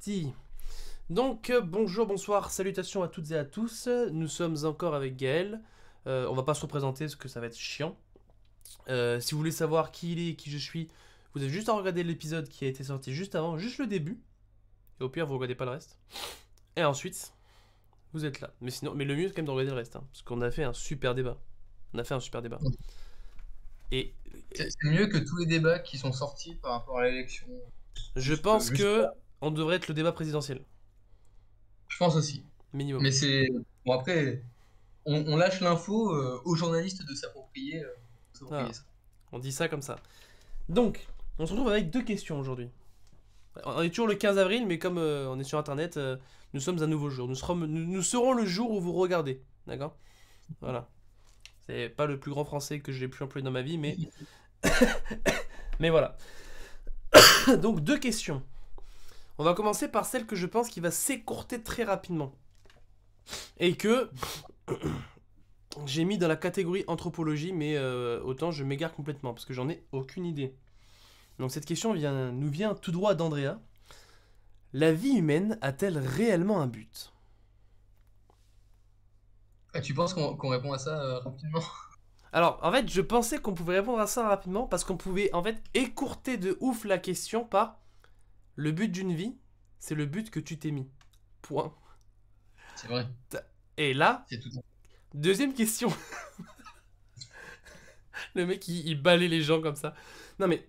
parti. Donc bonjour, bonsoir, salutations à toutes et à tous. Nous sommes encore avec Gaël. On va pas se représenter parce que ça va être chiant. Si vous voulez savoir qui il est, qui je suis, vous avez juste à regarder l'épisode qui a été sorti juste avant, juste le début. Et au pire, vous regardez pas le reste. Et ensuite, vous êtes là. Mais sinon, mais le mieux c'est quand même de regarder le reste, hein, parce qu'on a fait un super débat. On a fait un super débat. Et C'est mieux que tous les débats qui sont sortis par rapport à l'élection. je pense que on devrait être le débat présidentiel. Je pense aussi. Minimum. Mais c'est... Bon, après, on lâche l'info aux journalistes de s'approprier Ah, ça. on dit ça comme ça. Donc, on se retrouve avec deux questions aujourd'hui. On est toujours le 15 avril, mais comme on est sur internet, nous sommes un nouveau jour. Nous serons le jour où vous regardez. D'accord. Voilà. C'est pas le plus grand français que j'ai pu employer dans ma vie, mais. Mais voilà. Donc, deux questions. On va commencer par celle que je pense qui va s'écourter très rapidement. Et que. J'ai mis dans la catégorie anthropologie, mais autant je m'égare complètement, parce que j'en ai aucune idée. Donc cette question nous vient tout droit d'Andrea. La vie humaine a-t-elle réellement un but? Ah, tu penses qu'on répond à ça rapidement? Alors, en fait, je pensais qu'on pouvait répondre à ça rapidement, parce qu'on pouvait, en fait, écourter de ouf la question par le but d'une vie, c'est le but que tu t'es mis. Point. C'est vrai. Et là, C'est tout. deuxième question. Le mec, il balait les gens comme ça. Non mais,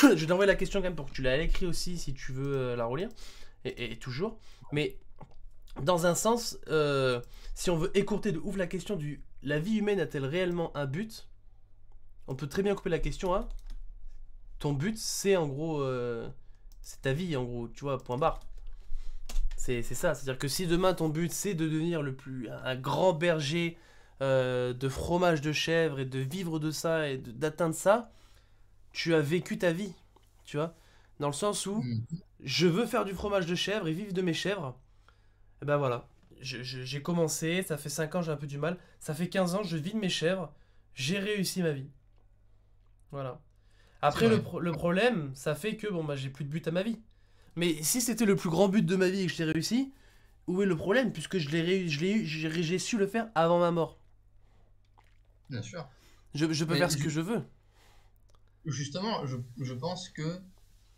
je vais t'envoyer la question quand même pour que tu l'aies à l'écrit aussi, si tu veux la relire. Et toujours. Mais, dans un sens, si on veut écourter de ouf la question du la vie humaine a-t-elle réellement un but, on peut très bien couper la question à ton but, c'est en gros, c'est ta vie en gros, tu vois, point barre. C'est ça, c'est-à-dire que si demain ton but c'est de devenir un grand berger de fromage de chèvre et de vivre de ça et d'atteindre ça, tu as vécu ta vie, tu vois, dans le sens où je veux faire du fromage de chèvre et vivre de mes chèvres. Et ben voilà, j'ai commencé, ça fait 5 ans, j'ai un peu du mal. Ça fait 15 ans, je vis de mes chèvres, j'ai réussi ma vie. Voilà. C'est Après, vrai. le problème, ça fait que bon, bah, j'ai plus de but à ma vie. Mais si c'était le plus grand but de ma vie et que je l'ai réussi, où est le problème? Puisque j'ai su le faire avant ma mort. Bien sûr. Je peux Mais faire ce que je veux. justement, je pense que,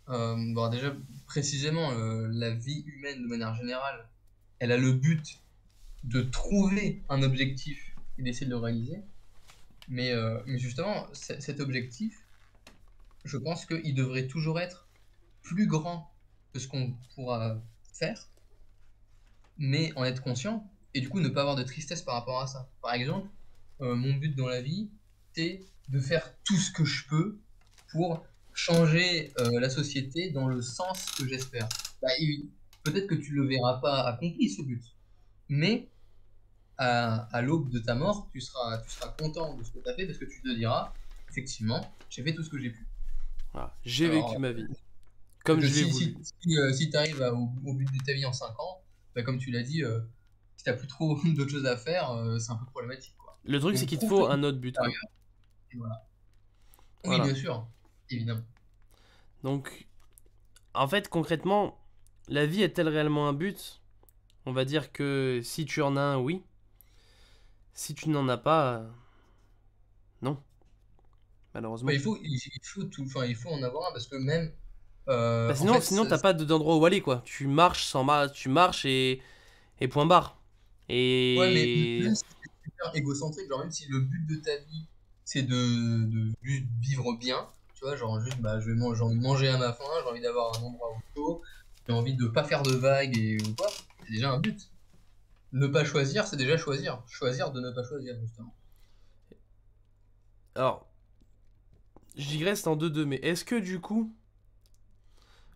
bon, déjà, précisément, la vie humaine, de manière générale, elle a le but de trouver un objectif et d'essayer de le réaliser. Mais justement, cet objectif, je pense qu'il devrait toujours être plus grand que ce qu'on pourra faire, mais en être conscient, et du coup ne pas avoir de tristesse par rapport à ça. Par exemple, mon but dans la vie, c'est de faire tout ce que je peux pour changer la société dans le sens que j'espère. Bah, peut-être que tu le verras pas accompli ce but, mais à l'aube de ta mort, tu seras content de ce que tu as fait parce que tu te diras, effectivement, j'ai fait tout ce que j'ai pu. Voilà. J'ai vécu Alors, ma vie. parce Comme que je l'ai si voulu. tu arrives au but de ta vie en 5 ans, bah, comme tu l'as dit, si t'as plus trop d'autres choses à faire, c'est un peu problématique, quoi. Le truc, c'est Donc qu'il te trouve ton faut but un autre but, quoi. supérieur, et voilà. Oui, Voilà. bien sûr, évidemment. Donc, en fait, concrètement, la vie est-elle réellement un but? On va dire que si tu en as un, oui. Si tu n'en as pas, non. Bah, Malheureusement. il faut en avoir un parce que même, Bah en sinon, fait, sinon t'as pas d'endroit où aller, quoi. Tu marches tu marches et point barre. ouais, mais Et même si c'est super égocentrique, genre même si le but de ta vie c'est de juste vivre bien, tu vois, genre juste bah, j'ai envie de manger à ma faim, j'ai envie d'avoir un endroit où chaud, j'ai envie de pas faire de vagues et ou quoi, c'est déjà un but. Ne pas choisir, c'est déjà choisir. Choisir de ne pas choisir, justement. alors, je digresse en deux mais est-ce que du coup,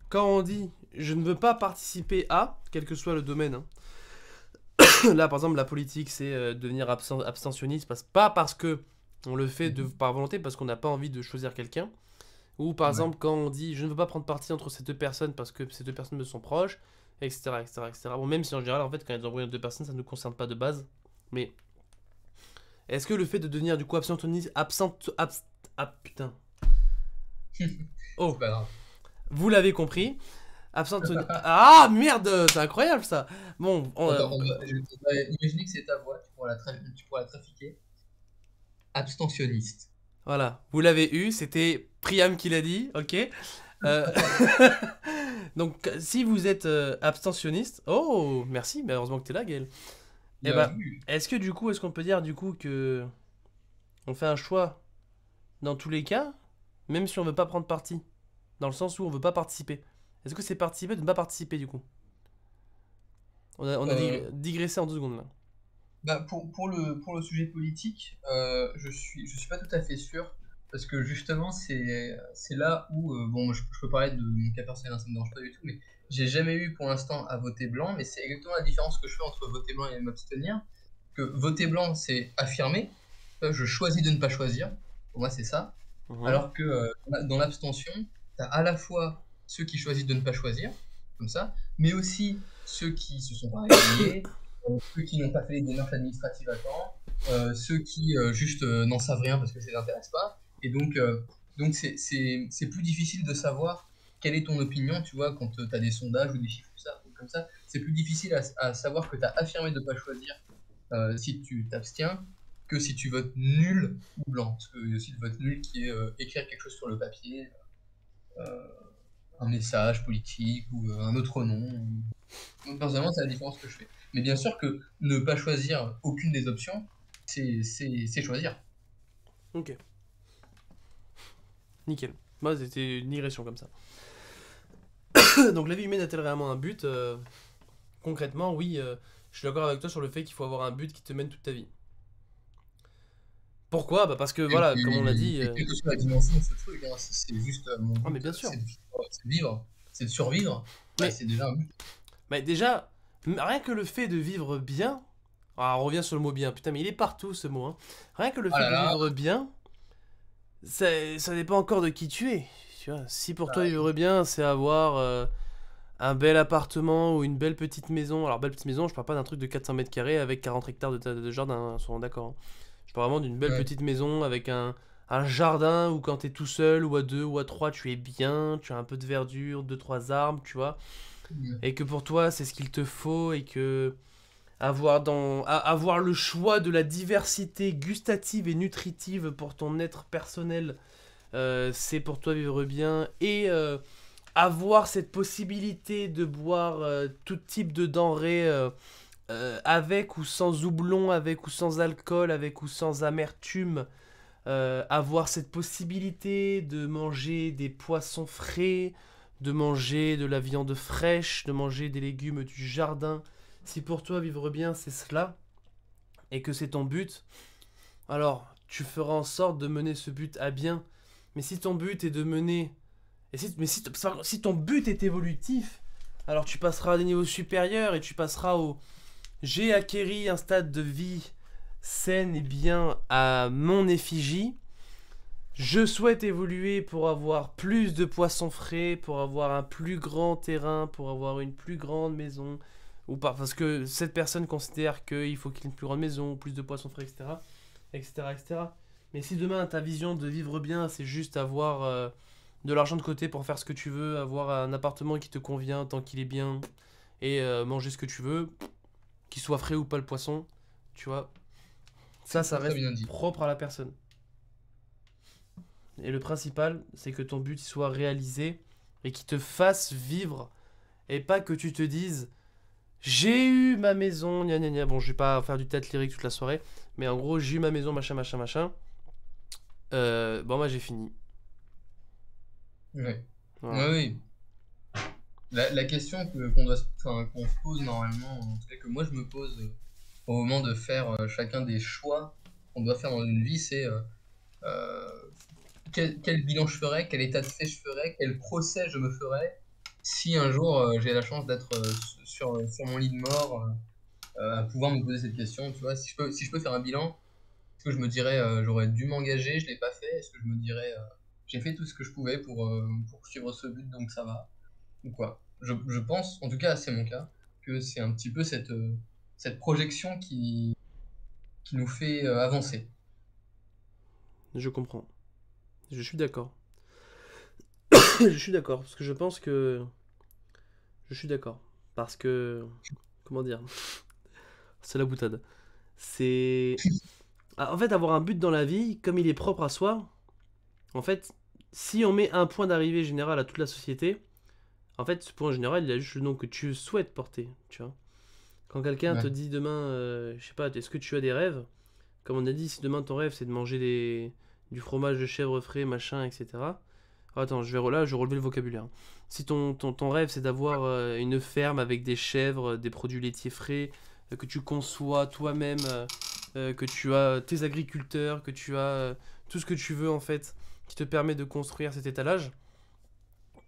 quand on dit je ne veux pas participer à, quel que soit le domaine, hein, là par exemple la politique c'est devenir abstentionniste, pas parce que on le fait par volonté, parce qu'on n'a pas envie de choisir quelqu'un, ou par Ouais. exemple quand on dit je ne veux pas prendre parti entre ces deux personnes parce que ces deux personnes me sont proches, etc. etc., etc. Bon, même si en général, en fait, quand ils embrouillent deux personnes, ça ne nous concerne pas de base, mais est-ce que le fait de devenir du coup abstentionniste, putain. C'est Oh, pas grave. vous l'avez compris. Ah merde, c'est incroyable ça. Bon, Attends, on va imaginer que c'est ta voix, tu pourras la trafiquer. Abstentionniste. voilà, vous l'avez eu, c'était Priam qui l'a dit, ok. Euh, Donc, si vous êtes abstentionniste, oh, merci, mais heureusement que t'es là, Gaël. Eh Bien ben, vu. est-ce qu'on peut dire du coup que on fait un choix dans tous les cas, même si on veut pas prendre parti, dans le sens où on veut pas participer. Est-ce que c'est participer ou de ne pas participer du coup? On a Euh, digressé en 2 secondes là. Bah, pour le sujet politique, je suis pas tout à fait sûr, parce que justement, c'est là où, bon, je peux parler de mon cas personnel, hein, ça me dérange pas du tout, mais j'ai jamais eu pour l'instant à voter blanc, mais c'est exactement la différence que je fais entre voter blanc et m'abstenir, que voter blanc, c'est affirmer, je choisis de ne pas choisir, pour moi c'est ça, Mhm. alors que dans l'abstention, tu as à la fois ceux qui choisissent de ne pas choisir, comme ça, mais aussi ceux qui se sont pas réveillés, ceux qui n'ont pas fait les démarches administratives à temps, ceux qui juste n'en savent rien parce que ça ne les intéresse pas. Et donc c'est plus difficile de savoir quelle est ton opinion, tu vois, quand tu as des sondages ou des chiffres comme ça. C'est plus difficile à savoir que tu as affirmé de ne pas choisir si tu t'abstiens que si tu votes nul ou blanc. Parce qu'il y a aussi le vote nul qui est écrire quelque chose sur le papier, euh, un message politique ou un autre nom. Donc, personnellement, c'est la différence que je fais. Mais bien sûr que ne pas choisir aucune des options, c'est choisir. Ok, nickel. Moi, c'était une digression comme ça. Donc, la vie humaine a-t-elle réellement un but? Concrètement, oui, je suis d'accord avec toi sur le fait qu'il faut avoir un but qui te mène toute ta vie. Pourquoi? Bah parce que Et voilà, comme on l'a puis, dit. et quelle que soit la dimension de ce truc, hein, si c'est juste mon Ah, mais but, bien sûr. c'est de vivre, c'est de survivre, bah, Mais, c'est déjà un but. mais déjà, rien que le fait de vivre bien. Ah, on revient sur le mot bien. Putain, mais il est partout ce mot, hein. Rien que le Oh fait là de là, vivre bien, ça dépend encore de qui tu es. Tu vois, si pour toi pareil. vivre bien, c'est avoir un bel appartement ou une belle petite maison. Alors, belle petite maison, je parle pas d'un truc de 400 mètres carrés avec 40 hectares de jardin, hein, soyons d'accord, hein. Je parle vraiment d'une belle Ouais. petite maison avec un jardin où quand t'es tout seul ou à deux ou à trois, tu es bien, tu as un peu de verdure, deux, trois arbres, tu vois. Et que pour toi, c'est ce qu'il te faut et que avoir le choix de la diversité gustative et nutritive pour ton être personnel, c'est pour toi vivre bien et avoir cette possibilité de boire tout type de denrées avec ou sans houblon, avec ou sans alcool, avec ou sans amertume, avoir cette possibilité de manger des poissons frais, de manger de la viande fraîche, de manger des légumes du jardin. Si pour toi vivre bien c'est cela et que c'est ton but, alors tu feras en sorte de mener ce but à bien. Mais si ton but est de mener si ton but est évolutif, alors tu passeras à des niveaux supérieurs et tu passeras au j'ai acquéri un stade de vie saine et bien à mon effigie. Je souhaite évoluer pour avoir plus de poissons frais, pour avoir un plus grand terrain, pour avoir une plus grande maison. Ou pas, parce que cette personne considère qu'il faut qu'il y ait une plus grande maison, plus de poissons frais, etc. etc., etc. Mais si demain ta vision de vivre bien, c'est juste avoir de l'argent de côté pour faire ce que tu veux, avoir un appartement qui te convient tant qu'il est bien, et manger ce que tu veux, qu'il soit frais ou pas le poisson, tu vois, ça C'est très reste bien dit. propre à la personne. Et le principal, c'est que ton but soit réalisé et qu'il te fasse vivre. Et pas que tu te dises j'ai eu ma maison, gna gna gna. Bon, je vais pas faire du tête lyrique toute la soirée, mais en gros, j'ai eu ma maison, machin, machin, machin. Bon, moi j'ai fini. Ouais. Voilà. Ouais, oui. La question qu'on doit, enfin, qu'on se pose normalement, en tout cas que moi je me pose au moment de faire chacun des choix qu'on doit faire dans une vie, c'est euh, quel bilan je ferais, quel état de fait je ferais, quel procès je me ferais si un jour j'ai la chance d'être sur mon lit de mort, à pouvoir me poser cette question, tu vois, si je peux faire un bilan, est-ce que je me dirais j'aurais dû m'engager, je l'ai pas fait, est-ce que je me dirais j'ai fait tout ce que je pouvais pour suivre ce but, donc ça va, ou quoi. Je pense, en tout cas c'est mon cas, que c'est un petit peu cette projection qui nous fait avancer. Je comprends. Je suis d'accord. Je suis d'accord, parce que je pense que Je suis d'accord. Parce que. Comment dire? C'est la boutade. C'est. En fait, avoir un but dans la vie, comme il est propre à soi, en fait, si on met un point d'arrivée général à toute la société, en fait, ce point général, il a juste le nom que tu souhaites porter, tu vois. Quand quelqu'un te Ouais. dit demain, je sais pas, est-ce que tu as des rêves? Comme on a dit, si demain ton rêve c'est de manger du fromage de chèvre frais, machin, etc. Attends, je vais relever le vocabulaire. Si ton rêve c'est d'avoir une ferme avec des chèvres, des produits laitiers frais, que tu conçois toi-même, que tu as tes agriculteurs, que tu as tout ce que tu veux en fait, qui te permet de construire cet étalage,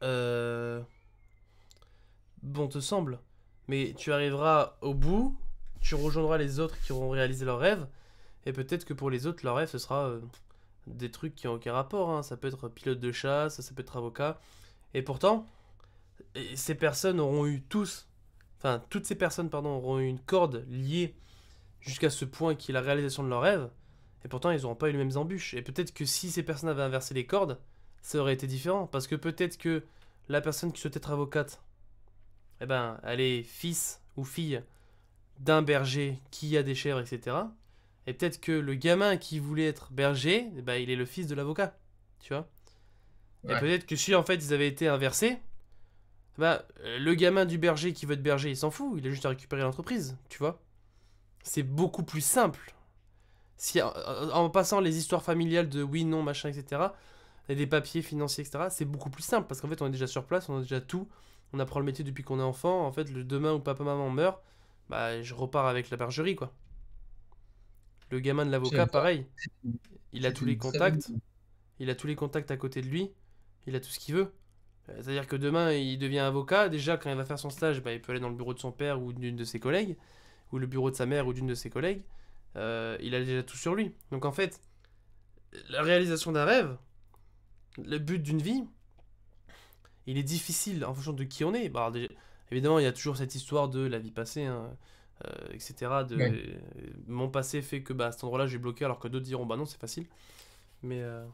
euh, bon te semble. Mais tu arriveras au bout, tu rejoindras les autres qui auront réalisé leur rêve, et peut-être que pour les autres, leur rêve ce sera des trucs qui n'ont aucun rapport, hein. Ça peut être pilote de chasse, ça peut être avocat. Et pourtant, ces personnes auront eu tous, enfin toutes ces personnes, pardon, auront eu une corde liée jusqu'à ce point qui est la réalisation de leur rêve. Et pourtant, ils n'auront pas eu les mêmes embûches. Et peut-être que si ces personnes avaient inversé les cordes, ça aurait été différent. Parce que peut-être que la personne qui souhaite être avocate, eh ben, elle est fils ou fille d'un berger qui a des chèvres, etc. Et peut-être que le gamin qui voulait être berger, eh ben, il est le fils de l'avocat. Tu vois. Et Ouais. peut-être que si en fait ils avaient été inversés, bah, le gamin du berger qui veut être berger, il s'en fout, il a juste à récupérer l'entreprise, tu vois. C'est beaucoup plus simple. Si, en passant les histoires familiales de oui, non, machin, etc., et des papiers financiers, etc., c'est beaucoup plus simple parce qu'en fait on est déjà sur place, on a déjà tout, on apprend le métier depuis qu'on est enfant. En fait, le demain où papa-maman meurt, bah, je repars avec la bergerie, quoi. Le gamin de Je suis l'avocat, d'accord. pareil, il a C'est tous les une très bonne contacts, idée. il a tous les contacts à côté de lui, il a tout ce qu'il veut. C'est-à-dire que demain, il devient avocat. Déjà, quand il va faire son stage, bah, il peut aller dans le bureau de son père ou d'une de ses collègues, ou le bureau de sa mère ou d'une de ses collègues. Il a déjà tout sur lui. Donc en fait, la réalisation d'un rêve, le but d'une vie, il est difficile en fonction de qui on est. Bah, alors, évidemment, il y a toujours cette histoire de la vie passée, hein, etc. Ouais. Mon passé fait que bah, à cet endroit-là, j'ai bloqué, alors que d'autres diront bah non, c'est facile. Mais, euh,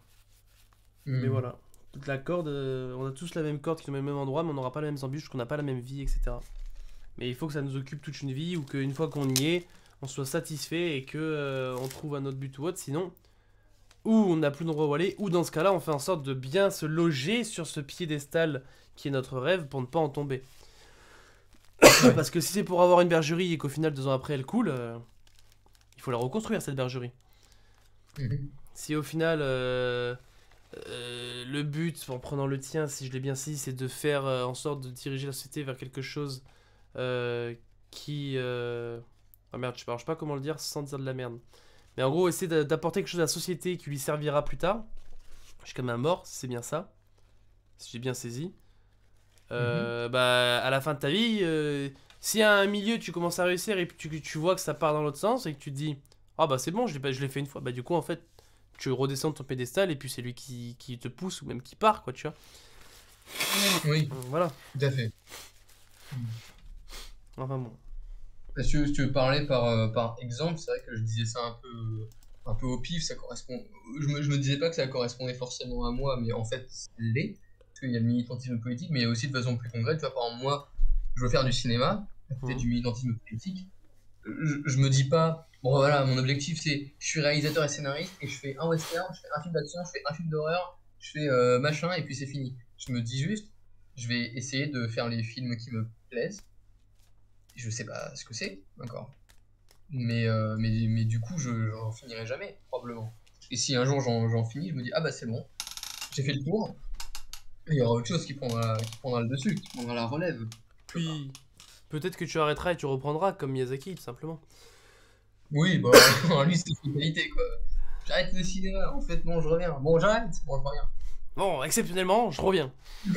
mais Hmm. voilà. Toute la corde, on a tous la même corde qui tombe au même endroit, mais on n'aura pas les mêmes embûches, parce qu'on n'a pas la même vie, etc. Mais il faut que ça nous occupe toute une vie ou qu'une fois qu'on y est, on soit satisfait et que on trouve un autre but ou autre. Sinon, ou on n'a plus d'endroit où aller, ou dans ce cas-là, on fait en sorte de bien se loger sur ce piédestal qui est notre rêve pour ne pas en tomber. Ouais. Parce que si c'est pour avoir une bergerie et qu'au final 2 ans après elle coule, il faut la reconstruire cette bergerie. Mhm. Si au final le but, en prenant le tien, si je l'ai bien saisi, c'est de faire en sorte de diriger la société vers quelque chose euh, qui. Ah merde, je sais pas comment le dire sans dire de la merde. Mais en gros, essayer d'apporter quelque chose à la société qui lui servira plus tard, jusqu'à ma mort, si c'est bien ça, si j'ai bien saisi. Mhm. Bah, à la fin de ta vie, si à un milieu tu commences à réussir et puis tu vois que ça part dans l'autre sens et que tu te dis, ah bah c'est bon, je l'ai fait une fois, bah du coup en fait, tu redescends de ton pédestal et puis c'est lui qui te pousse ou même qui part, quoi, tu vois. Oui, Voilà, tout à fait. Hmm. enfin bon. Si tu veux parler par exemple, c'est vrai que je disais ça un peu au pif, ça correspond. Je me disais pas que ça correspondait forcément à moi, mais en fait, ça l'est. Parce qu'il y a le militantisme politique, mais il y a aussi de façon plus concrète. Tu vois, par exemple, moi, je veux faire du cinéma, à côté Mhm. du militantisme politique. Je me dis pas, bon voilà, mon objectif c'est, je suis réalisateur et scénariste, et je fais un western, je fais un film d'action, je fais un film d'horreur, je fais machin, et puis c'est fini. Je me dis juste, je vais essayer de faire les films qui me plaisent. Je sais pas ce que c'est encore. Mais du coup, j'en finirai jamais, probablement. Et si un jour j'en finis, je me dis, ah bah c'est bon, j'ai fait le tour, et il y aura autre chose qui prendra le dessus, qui prendra la relève. Je sais pas. Puis, peut-être que tu arrêteras et tu reprendras comme Miyazaki, tout simplement. Oui, bah alors, lui, c'est une qualité, quoi. J'arrête le cinéma, en fait, bon, je reviens. Bon, j'arrête, bon, je reviens. Bon, exceptionnellement, je reviens. Mais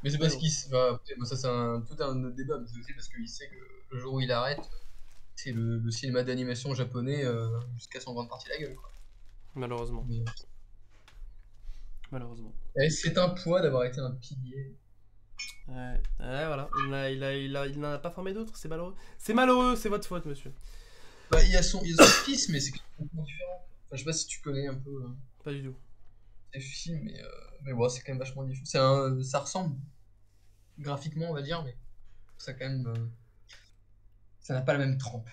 c'est Mais parce bon, qu'il. Après, bon, ça, c'est tout un autre débat, mais c'est aussi parce qu'il sait que le jour où il arrête, c'est le cinéma d'animation japonais jusqu'à son grande partie la gueule, quoi. malheureusement. Mais, Malheureusement. c'est un poids d'avoir été un pilier. Ouais, ouais, voilà. Il n'en a pas formé d'autres, c'est malheureux. C'est malheureux, c'est votre faute, monsieur. Bah, il y a son fils, mais c'est complètement différent. Enfin, je sais pas si tu connais un peu Pas du tout. ces films, mais bon, c'est quand même vachement différent. Ça ressemble. graphiquement, on va dire, mais ça quand même, ça n'a pas la même trempe.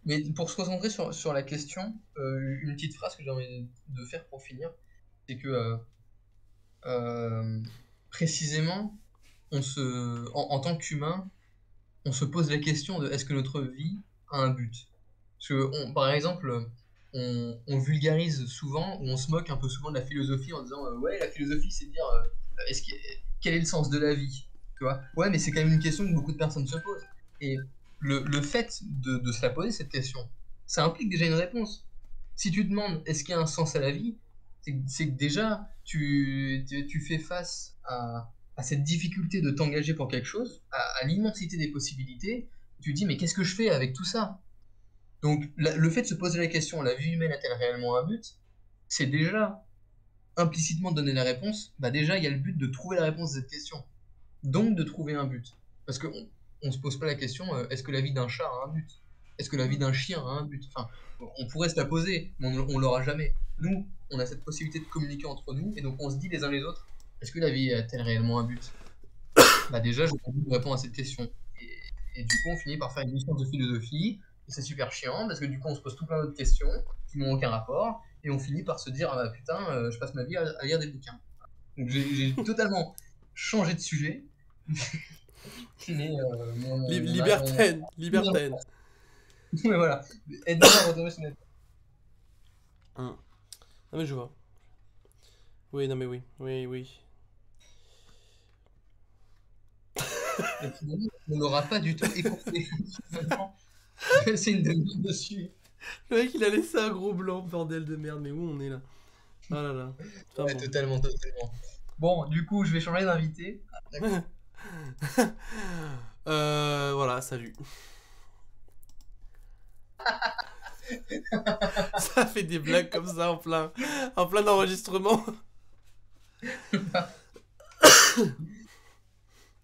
Mais pour se concentrer sur la question, une petite phrase que j'ai envie de faire pour finir, c'est que précisément, en tant qu'humain, on se pose la question de est-ce que notre vie a un but? Parce que, par exemple, on vulgarise souvent, ou on se moque un peu souvent de la philosophie en disant ouais, la philosophie, c'est de dire est-ce que, quel est le sens de la vie? Tu vois? Ouais, mais c'est quand même une question que beaucoup de personnes se posent. Et le fait de se la poser, cette question, ça implique déjà une réponse. Si tu demandes est-ce qu'il y a un sens à la vie, c'est que déjà, tu fais face à cette difficulté de t'engager pour quelque chose, à l'immensité des possibilités. Tu te dis, mais qu'est-ce que je fais avec tout ça? Donc, le fait de se poser la question, la vie humaine a-t-elle réellement un but? C'est déjà implicitement donner la réponse. Bah déjà, il y a le but de trouver la réponse à cette question. Donc, de trouver un but. Parce qu'on ne se pose pas la question, est-ce que la vie d'un chat a un but? Est-ce que la vie d'un chien a un but? Enfin, on pourrait se la poser, mais on l'aura jamais. Nous, on a cette possibilité de communiquer entre nous, et donc on se dit les uns les autres, est-ce que la vie a-t-elle réellement un but? Bah déjà, j'ai envie de répondre à cette question. Et du coup, on finit par faire une licence de philosophie, et c'est super chiant, parce que du coup, on se pose tout plein d'autres questions qui n'ont aucun rapport, et on finit par se dire, ah bah putain, je passe ma vie à lire des bouquins. Donc j'ai totalement changé de sujet, mais Libertaine, libertaine. mais voilà, aide-moi à retomber sur notre... Non mais je vois. Oui, non mais oui, oui, oui. Et finalement, on n'aura pas du tout écouté. Finalement, c'est une demi dessus. Le mec il a laissé un gros blanc, bordel de merde, mais où on est là? Ah là là. Enfin Ouais, bon. totalement, totalement. Bon, du coup, je vais changer d'invité. Ah, d'accord. Voilà, salut. Ça fait des blagues comme ça en plein enregistrement.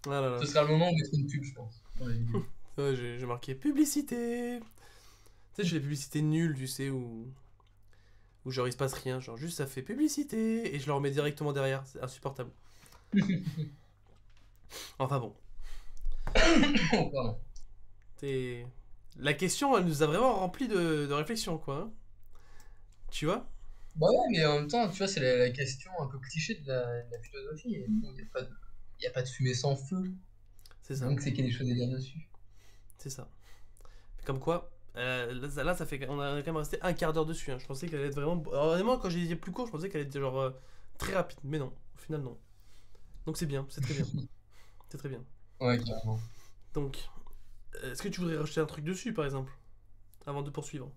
Ah là là. Ce sera le moment où on mettra une pub, je pense, dans la vidéo. Ouais, j'ai marqué publicité. Tu sais, je fais des publicités nulles, tu sais, où genre il se passe rien. Genre juste ça fait publicité et je le remets directement derrière. C'est insupportable. Enfin bon. Oh, pardon. C'est... La question, elle nous a vraiment rempli de réflexion, quoi. Hein. Tu vois? Bah ouais, mais en même temps, tu vois, c'est la question un peu cliché de la philosophie. Et bon, il y a pas de fumée sans feu. C'est ça. Donc c'est qu'il y a des choses à dire dessus. C'est ça. Comme quoi, là, ça fait, on a quand même resté un quart d'heure dessus. Hein. Je pensais qu'elle allait être vraiment. Alors, honnêtement, quand j'ai dit plus court, je pensais qu'elle allait être genre très rapide. Mais non, au final, non. Donc c'est bien, c'est très bien. C'est très bien. Ouais, carrément. Donc, est-ce que tu voudrais rajouter un truc dessus, par exemple, avant de poursuivre?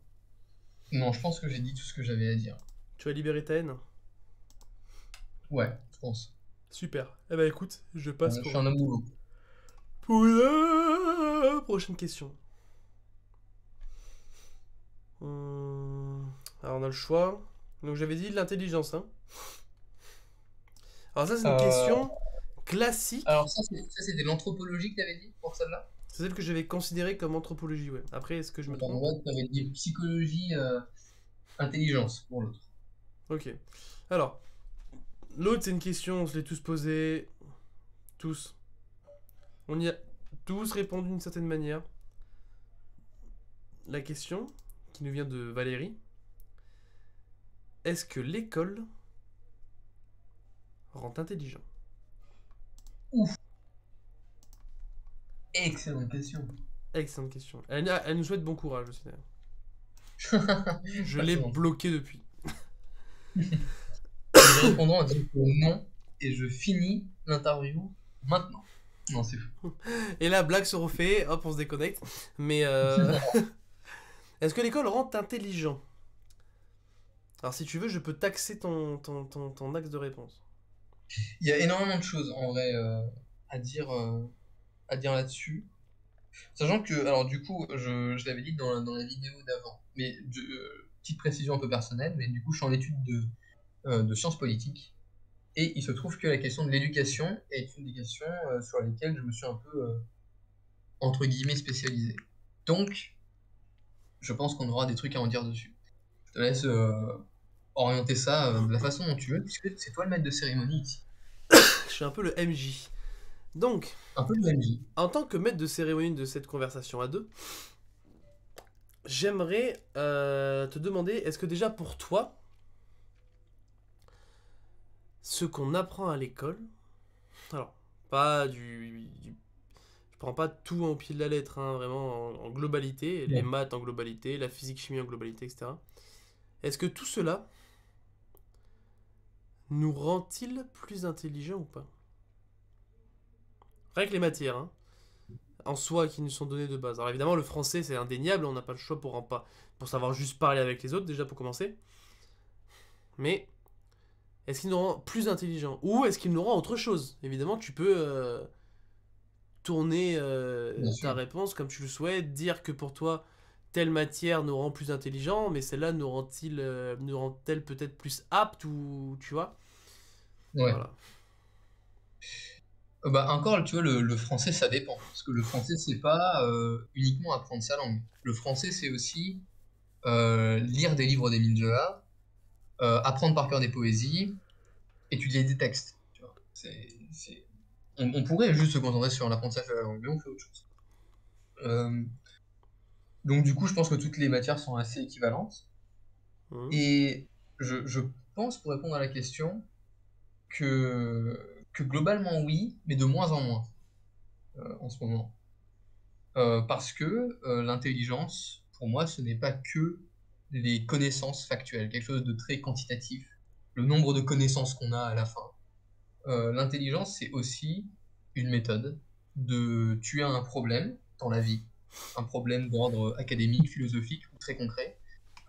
Non, je pense que j'ai dit tout ce que j'avais à dire. Tu vas libérer ta haine? Ouais, je pense. Super. Eh ben écoute, je passe Je suis un homme nouveau. pour la prochaine question. Alors on a le choix. Donc j'avais dit l'intelligence. Hein. Alors ça c'est une Euh, question classique. alors ça, c'était l'anthropologie que t'avais dit pour celle-là? C'est celle que j'avais considérée comme anthropologie, ouais. Après, est-ce que je me En trompe? vrai, t'avais dit psychologie, intelligence pour l'autre. Ok. Alors, l'autre c'est une question, on se l'est tous posée. Tous. On y a tous répondu d'une certaine manière. La question, qui nous vient de Valérie, est-ce que l'école rend intelligent? Ouf, excellente question. Excellente question. Elle nous souhaite bon courage aussi d'ailleurs. Je Ah, l'ai c'est bon. bloqué depuis. Je répondrai en disant que non, et je finis l'interview maintenant. Non, c'est fou. Et là, blague se refait, hop, on se déconnecte. Mais est-ce que l'école rend intelligent? Alors si tu veux, je peux taxer ton axe de réponse. Il y a énormément de choses en vrai à dire là-dessus. Sachant que, alors du coup, je l'avais dit dans la vidéo d'avant, mais petite précision un peu personnelle, mais du coup, je suis en études de sciences politiques. Et il se trouve que la question de l'éducation est une des questions sur lesquelles je me suis un peu, entre guillemets, spécialisé. Donc, je pense qu'on aura des trucs à en dire dessus. Je te laisse orienter ça de la façon dont tu veux, puisque c'est toi le maître de cérémonie ici. suis un peu le MJ. Donc, Un peu le MJ. en tant que maître de cérémonie de cette conversation à deux, j'aimerais te demander, est-ce que déjà pour toi, ce qu'on apprend à l'école, alors, pas je prends pas tout au pied de la lettre, hein, vraiment en globalité, les Ouais. maths en globalité, la physique-chimie en globalité, etc. Est-ce que tout cela nous rend-il plus intelligents ou pas? Rien que les matières, hein, en soi qui nous sont données de base. Alors évidemment, le français, c'est indéniable, on n'a pas le choix pour savoir juste parler avec les autres, déjà pour commencer. Mais est-ce qu'il nous rend plus intelligents? Ou est-ce qu'il nous rend autre chose? Évidemment, tu peux tourner Bien ta sûr. réponse comme tu le souhaites, dire que pour toi, telle matière nous rend plus intelligents, mais celle-là nous rend-elle peut-être plus apte ou tu vois? Ouais. Voilà. Bah encore, tu vois, le français, ça dépend. Parce que le français, c'est pas uniquement apprendre sa langue. Le français, c'est aussi lire des livres d'Émile Zola, apprendre par cœur des poésies, étudier des textes. Tu vois. On pourrait juste se concentrer sur l'apprentissage de la langue, mais on fait autre chose. Euh, donc du coup, je pense que toutes les matières sont assez équivalentes. Mhm. Et je pense, pour répondre à la question, que globalement oui, mais de moins en moins en ce moment. Parce que l'intelligence, pour moi, ce n'est pas que les connaissances factuelles, quelque chose de très quantitatif, le nombre de connaissances qu'on a à la fin. L'intelligence, c'est aussi une méthode tu as un problème dans la vie, un problème d'ordre académique, philosophique ou très concret.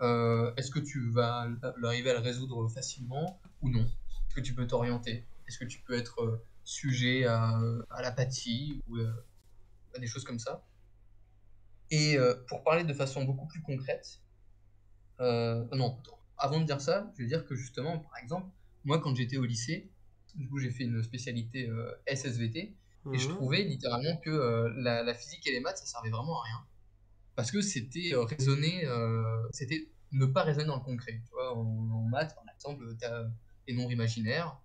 Est-ce que tu vas arriver à le résoudre facilement ou non? Est-ce que tu peux t'orienter? Est-ce que tu peux être sujet à l'apathie ou à des choses comme ça? Et pour parler de façon beaucoup plus concrète, non, attends. Avant de dire ça, je vais dire que justement, par exemple, moi quand j'étais au lycée, du coup j'ai fait une spécialité SSVT, et je Mhm. trouvais littéralement que la physique et les maths, ça servait vraiment à rien. Parce que c'était raisonner, c'était ne pas raisonner dans le concret. Tu vois, en maths, par exemple, tu as les nombres imaginaires,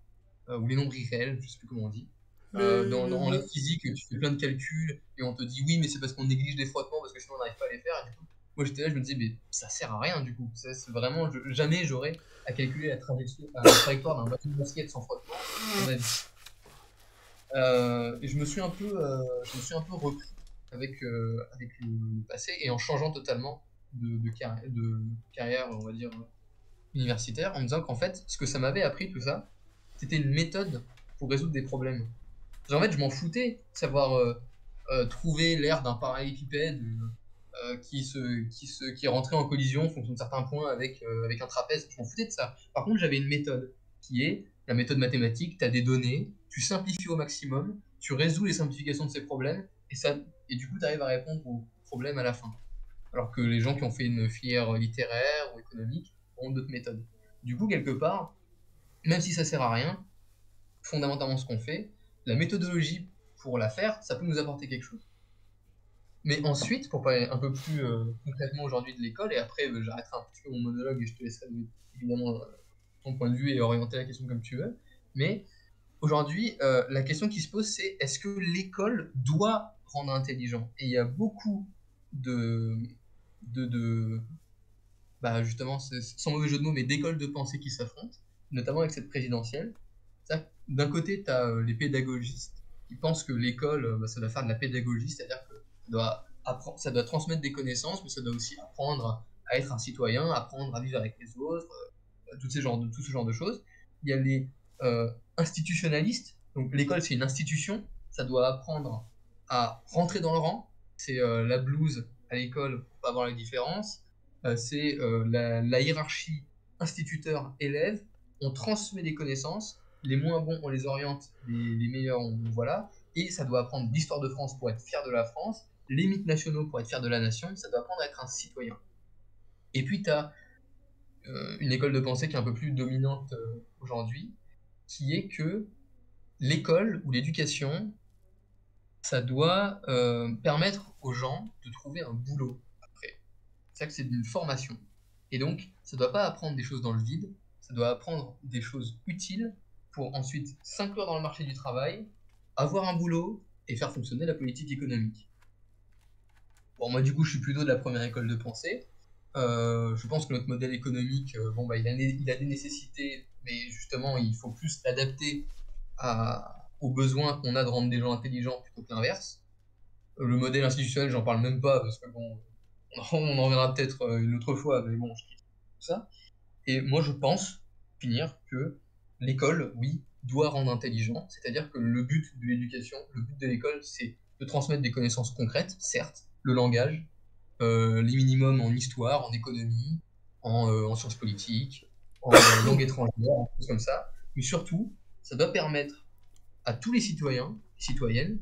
ou les nombres irréels, je sais plus comment on dit. Dans la physique, tu fais plein de calculs et on te dit oui, mais c'est parce qu'on néglige les frottements parce que sinon on n'arrive pas à les faire. Et du coup, moi j'étais là, je me disais, mais ça sert à rien du coup. C'est vraiment, jamais j'aurais à calculer la trajectoire d'un ballon de basket sans frottement dans ma vie. Et je me suis un peu repris avec le passé et en changeant totalement de carrière, on va dire, universitaire, en me disant qu'en fait, ce que ça m'avait appris, tout ça, c'était une méthode pour résoudre des problèmes. En fait, je m'en foutais de savoir trouver l'aire d'un parallélépipède qui rentrait en collision en fonction de certains points avec un trapèze. Je m'en foutais de ça. Par contre, j'avais une méthode qui est la méthode mathématique. Tu as des données, tu simplifies au maximum, tu résous les simplifications de ces problèmes et du coup, tu arrives à répondre aux problèmes à la fin. Alors que les gens qui ont fait une filière littéraire ou économique ont d'autres méthodes. Du coup, quelque part, même si ça sert à rien, fondamentalement ce qu'on fait, la méthodologie pour la faire, ça peut nous apporter quelque chose. Mais ensuite, pour parler un peu plus concrètement aujourd'hui de l'école, et après j'arrêterai un petit peu mon monologue et je te laisserai évidemment ton point de vue et orienter la question comme tu veux. Mais aujourd'hui, la question qui se pose, c'est est-ce que l'école doit rendre intelligent? Et il y a beaucoup de, de bah justement, sans mauvais jeu de mots, mais d'écoles de pensée qui s'affrontent, notamment avec cette présidentielle. D'un côté, tu as les pédagogistes qui pensent que l'école, ça doit faire de la pédagogie, c'est-à-dire que ça doit transmettre des connaissances, mais ça doit aussi apprendre à être un citoyen, apprendre à vivre avec les autres, tout ce genre de choses. Il y a les institutionnalistes, donc l'école c'est une institution, ça doit apprendre à rentrer dans le rang, c'est la blouse à l'école pour pas voir la différence, c'est la hiérarchie instituteur-élève, on transmet des connaissances, les moins bons on les oriente, les meilleurs voilà, et ça doit apprendre l'histoire de France pour être fier de la France, les mythes nationaux pour être fier de la nation, ça doit apprendre à être un citoyen. Et puis tu as une école de pensée qui est un peu plus dominante aujourd'hui, qui est que l'école ou l'éducation, ça doit permettre aux gens de trouver un boulot après. C'est ça que c'est une formation. Et donc, ça ne doit pas apprendre des choses dans le vide, ça doit apprendre des choses utiles pour ensuite s'inclure dans le marché du travail, avoir un boulot et faire fonctionner la politique économique. Bon, moi, du coup, je suis plutôt de la première école de pensée. Je pense que notre modèle économique, bon, bah, il a des nécessités, mais justement, il faut plus l'adapter aux besoins qu'on a de rendre des gens intelligents plutôt que l'inverse. Le modèle institutionnel, j'en parle même pas, parce que bon, on en verra peut-être une autre fois, mais bon, je quitte tout ça. Et moi, je pense, finir, que l'école, oui, doit rendre intelligent. C'est-à-dire que le but de l'éducation, le but de l'école, c'est de transmettre des connaissances concrètes, certes, le langage, les minimums en histoire, en économie, en sciences politiques, en langue étrangère, en choses comme ça. Mais surtout, ça doit permettre à tous les citoyens et citoyennes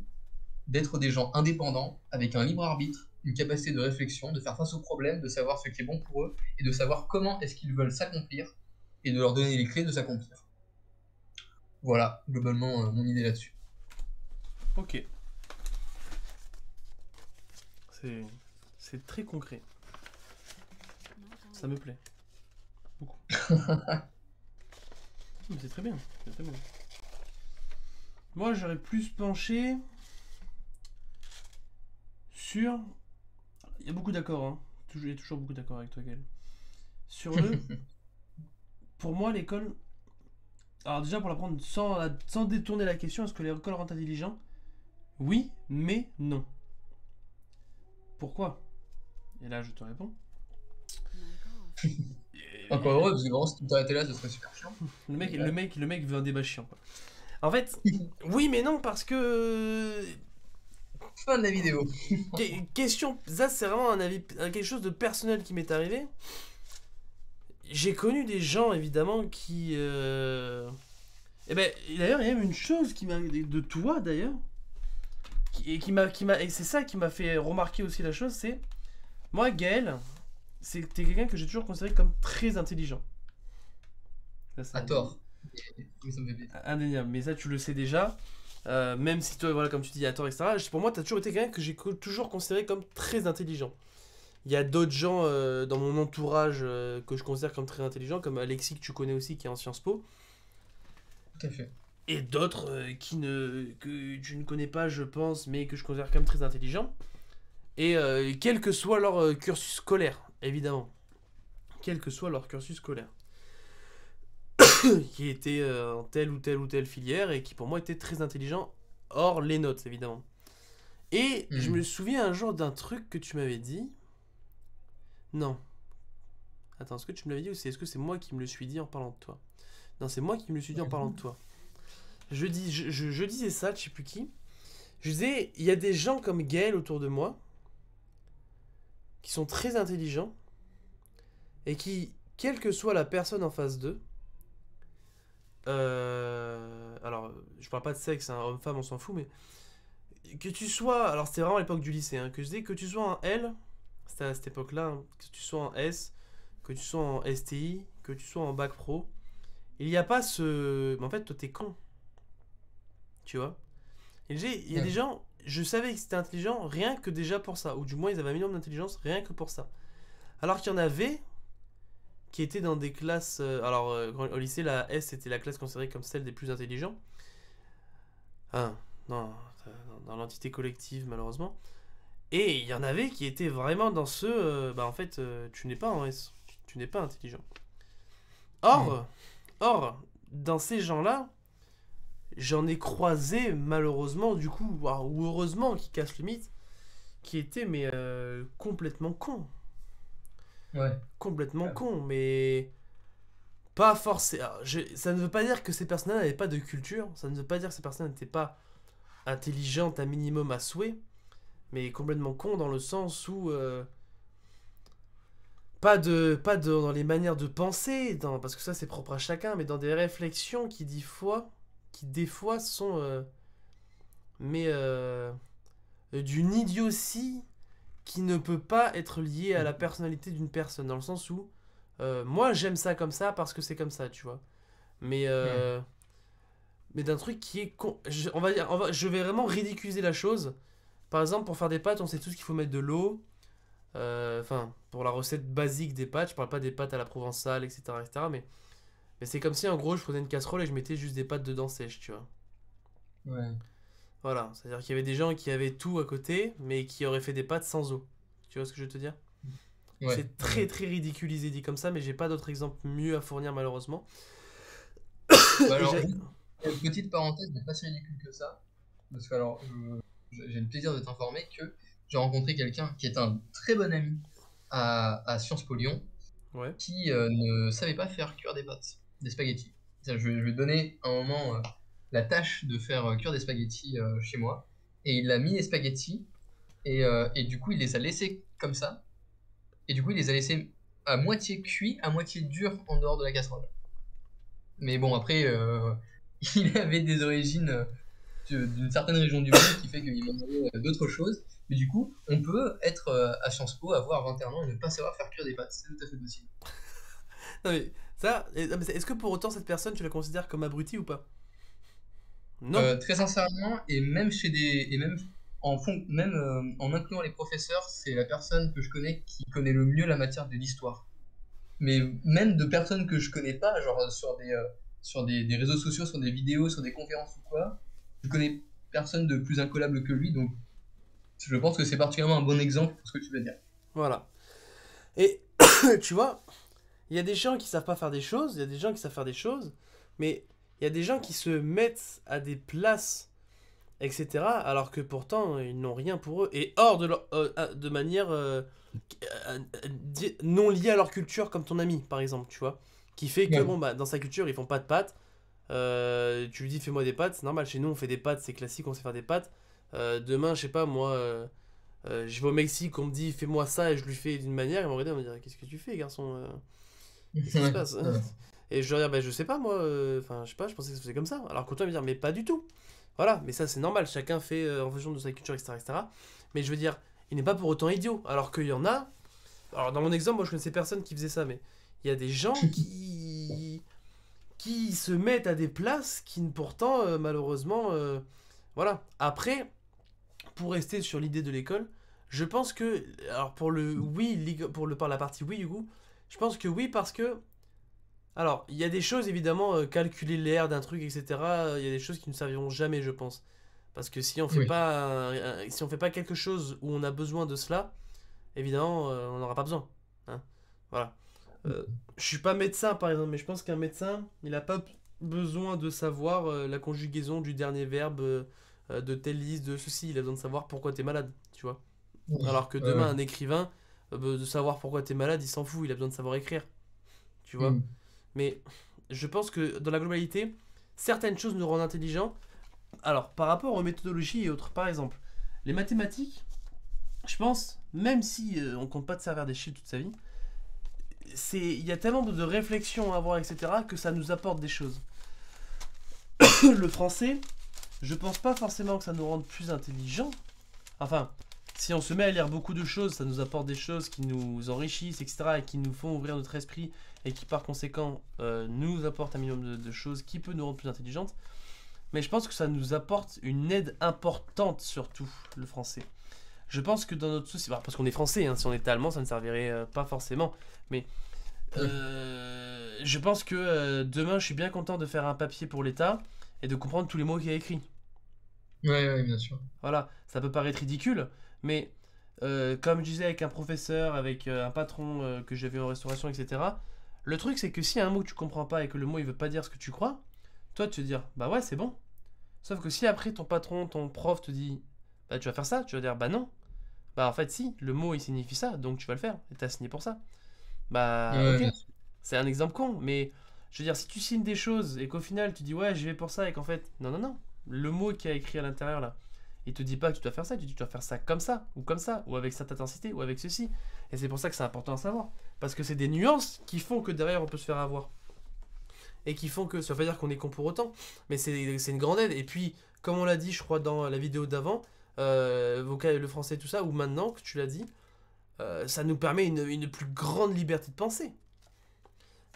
d'être des gens indépendants, avec un libre arbitre, une capacité de réflexion, de faire face aux problèmes, de savoir ce qui est bon pour eux, et de savoir comment est-ce qu'ils veulent s'accomplir, et de leur donner les clés de s'accomplir. Voilà, globalement, mon idée là-dessus. Ok. C'est très concret. Ça me plaît. Beaucoup. Mais c'est très bien. C'est très bien. Moi, j'aurais plus penché sur... Il y a beaucoup d'accords, hein. Il y a toujours beaucoup d'accords avec toi, Gaël. Sur le... Pour moi, l'école... Alors déjà, pour la prendre sans détourner la question, est-ce que l'école rend intelligent? Oui, mais non. Pourquoi? Et là, je te réponds. Encore heureux, parce que vraiment, si tout arrêtait là, ce serait super chiant. Le mec veut un débat chiant, quoi. En fait, oui, mais non, parce que... Fin de la vidéo. Question, ça c'est vraiment un avis, quelque chose de personnel qui m'est arrivé. J'ai connu des gens évidemment qui... Et ben, d'ailleurs, il y a même une chose qui m'a... De toi d'ailleurs. Et c'est ça qui m'a fait remarquer aussi la chose, c'est... Moi, Gaël, t'es quelqu'un que j'ai toujours considéré comme très intelligent. Ça, À tort. Oui, ça me fait plaisir. indéniable, mais ça tu le sais déjà. Même si toi, voilà, comme tu dis, à tort, etc. Pour moi, t'as toujours été quelqu'un que j'ai toujours considéré comme très intelligent. Il y a d'autres gens dans mon entourage que je considère comme très intelligents, comme Alexis que tu connais aussi, qui est en Sciences Po, Tout à fait. et d'autres que tu ne connais pas, je pense, mais que je considère comme très intelligents. Et quel que soit leur cursus scolaire, évidemment. Quel que soit leur cursus scolaire. Qui étaient en telle ou telle filière et qui pour moi étaient très intelligents, hors les notes, évidemment. Et je me souviens un jour d'un truc que tu m'avais dit. Non. Attends, est-ce que tu me l'avais dit ou est-ce que c'est moi qui me le suis dit en parlant de toi? Non, c'est moi qui me le suis dit en parlant de toi. Je disais ça, je sais plus qui. Je disais, il y a des gens comme Gaël autour de moi qui sont très intelligents et qui, quelle que soit la personne en face d'eux, alors, je parle pas de sexe, hein, homme-femme, on s'en fout, mais que tu sois, alors c'était vraiment à l'époque du lycée, hein, que je disais que tu sois en L, c'était à cette époque-là, hein, que tu sois en S, que tu sois en STI, que tu sois en bac pro, il n'y a pas ce... Mais en fait, toi, t'es con. Tu vois? Et il y a des gens, je savais que c'était intelligent rien que déjà pour ça. Ou du moins, ils avaient un minimum d'intelligence rien que pour ça. Alors qu'il y en avait qui étaient dans des classes... au lycée, la S, c'était la classe considérée comme celle des plus intelligents. Ah, non, dans l'entité collective, malheureusement. Et il y en avait qui étaient vraiment dans en fait, tu n'es pas en S. Tu n'es pas intelligent. Or, dans ces gens-là, j'en ai croisé malheureusement, du coup, ou heureusement, qui casse le mythe, qui étaient mais complètement cons. Ouais. Complètement cons, mais pas forcément. Ça ne veut pas dire que ces personnes-là n'avaient pas de culture, ça ne veut pas dire que ces personnes n'étaient pas intelligentes un minimum à souhait, mais complètement cons dans le sens où pas dans les manières de penser, parce que ça c'est propre à chacun, mais dans des réflexions qui des fois sont d'une idiotie qui ne peut pas être liée à la personnalité d'une personne, dans le sens où moi j'aime ça comme ça parce que c'est comme ça, tu vois. Mais mais d'un truc qui est je vais vraiment ridiculiser la chose. Par exemple, pour faire des pâtes, on sait tous qu'il faut mettre de l'eau. Enfin, pour la recette basique des pâtes, je parle pas des pâtes à la provençale, etc., etc. Mais Mais c'est comme si en gros je prenais une casserole et je mettais juste des pâtes dedans sèches, tu vois. Ouais. Voilà, c'est-à-dire qu'il y avait des gens qui avaient tout à côté, mais qui auraient fait des pâtes sans eau. Tu vois ce que je veux te dire? Ouais. C'est très très ridiculisé dit comme ça, mais j'ai pas d'autres exemples mieux à fournir malheureusement. Bah Et alors, j'ai... juste une petite parenthèse, mais pas si ridicule que ça. Parce que alors, j'ai le plaisir de t'informer que j'ai rencontré quelqu'un qui est un très bon ami à Sciences Po Lyon, Ouais. qui ne savait pas faire cuire des pâtes, des spaghettis. Je lui ai donné un moment la tâche de faire cuire des spaghettis chez moi, et il a mis les spaghettis, et du coup il les a laissés comme ça, et du coup il les a laissés à moitié cuits, à moitié durs en dehors de la casserole. Mais bon, après, il avait des origines d'une certaine région du monde qui fait qu'il mangeait d'autres choses. Mais du coup, on peut être à Sciences Po, avoir 21 ans et ne pas savoir faire cuire des pâtes. C'est tout à fait possible. Non mais ça, non, mais est-ce que pour autant cette personne tu la considères comme abruti ou pas? Non. Très sincèrement, et même chez des, et même même en incluant les professeurs, c'est la personne que je connais qui connaît le mieux la matière de l'histoire. Mais même de personnes que je connais pas, genre sur des réseaux sociaux, sur des vidéos, sur des conférences ou quoi, je connais personne de plus incollable que lui, donc je pense que c'est particulièrement un bon exemple pour ce que tu veux dire. Voilà. Et tu vois, il y a des gens qui savent pas faire des choses, il y a des gens qui savent faire des choses, mais il y a des gens qui se mettent à des places, etc., alors que pourtant ils n'ont rien pour eux, et hors de, de manière non liée à leur culture, comme ton ami, par exemple, tu vois, qui fait que, Ouais. bon, bah, dans sa culture, ils font pas de pâtes, tu lui dis fais-moi des pâtes, c'est normal, chez nous on fait des pâtes, c'est classique, on sait faire des pâtes. Demain, je sais pas, moi, je vais au Mexique, on me dit fais-moi ça et je lui fais d'une manière, ils vont regarder, on me dire qu'est-ce que tu fais, garçon? Qu'est-ce qui se Ouais, passe? ouais. Et je leur dis bah, je sais pas, moi, enfin, je sais pas, je pensais que ça se faisait comme ça. Alors qu'autant me dire mais pas du tout. Voilà, mais ça c'est normal, chacun fait en fonction de sa culture, etc., etc. Mais je veux dire, il n'est pas pour autant idiot, alors qu'il y en a. Alors dans mon exemple, moi je connaissais personne qui faisait ça, mais il y a des gens qui se mettent à des places qui pourtant malheureusement voilà. Après, pour rester sur l'idée de l'école, je pense que alors pour le oui pour le par la partie oui du coup, je pense que oui parce que alors il y a des choses évidemment calculer l'air d'un truc etc. Il y a des choses qui ne serviront jamais je pense parce que si on fait Oui. pas si on fait pas quelque chose où on a besoin de cela, évidemment on n'aura pas besoin. Hein. Voilà. Euh, je suis pas médecin par exemple, mais je pense qu'un médecin, il a pas besoin de savoir la conjugaison du dernier verbe de telle liste, de ceci. Il a besoin de savoir pourquoi t'es malade, tu vois. Oui. Alors que Ouais, demain, ouais. un écrivain, de savoir pourquoi t'es malade, il s'en fout, il a besoin de savoir écrire, tu vois. Hmm. Mais je pense que dans la globalité, certaines choses nous rendent intelligents. Alors, par rapport aux méthodologies et autres, par exemple, les mathématiques, je pense, même si on compte pas de servir des chiffres toute sa vie, il y a tellement de réflexions à avoir, etc., que ça nous apporte des choses. Le français, je pense pas forcément que ça nous rende plus intelligents. Enfin, si on se met à lire beaucoup de choses, ça nous apporte des choses qui nous enrichissent, etc., et qui nous font ouvrir notre esprit, et qui par conséquent nous apportent un minimum de choses qui peut nous rendre plus intelligentes. Mais je pense que ça nous apporte une aide importante, surtout, le français. Je pense que dans notre souci, parce qu'on est français, hein, si on était allemand, ça ne servirait pas forcément. Mais Ouais. je pense que demain, je suis bien content de faire un papier pour l'État et de comprendre tous les mots qu'il y a écrits. Ouais, ouais, bien sûr. Voilà, ça peut paraître ridicule, mais comme je disais avec un professeur, avec un patron que j'avais en restauration, etc., le truc c'est que s'il y a un mot que tu comprends pas et que le mot il veut pas dire ce que tu crois, toi tu vas te dire bah ouais c'est bon. Sauf que si après ton patron, ton prof te dit bah tu vas faire ça, tu vas dire bah non. Bah en fait si, le mot il signifie ça, donc tu vas le faire, et t'as signé pour ça. Ouais, Bah ouais, ok, bien sûr. c'est un exemple con, mais je veux dire si tu signes des choses et qu'au final tu dis ouais j'y vais pour ça et qu'en fait non non non, le mot qui a écrit à l'intérieur là, il te dit pas que tu dois faire ça, il te dit que tu dois faire ça, comme ça, ou avec cette intensité, ou avec ceci. Et c'est pour ça que c'est important à savoir. Parce que c'est des nuances qui font que derrière on peut se faire avoir. Et qui font que, ça veut pas dire qu'on est con pour autant, mais c'est une grande aide. Et puis, comme on l'a dit, je crois, dans la vidéo d'avant, le français, tout ça, ou maintenant que tu l'as dit, ça nous permet une plus grande liberté de penser.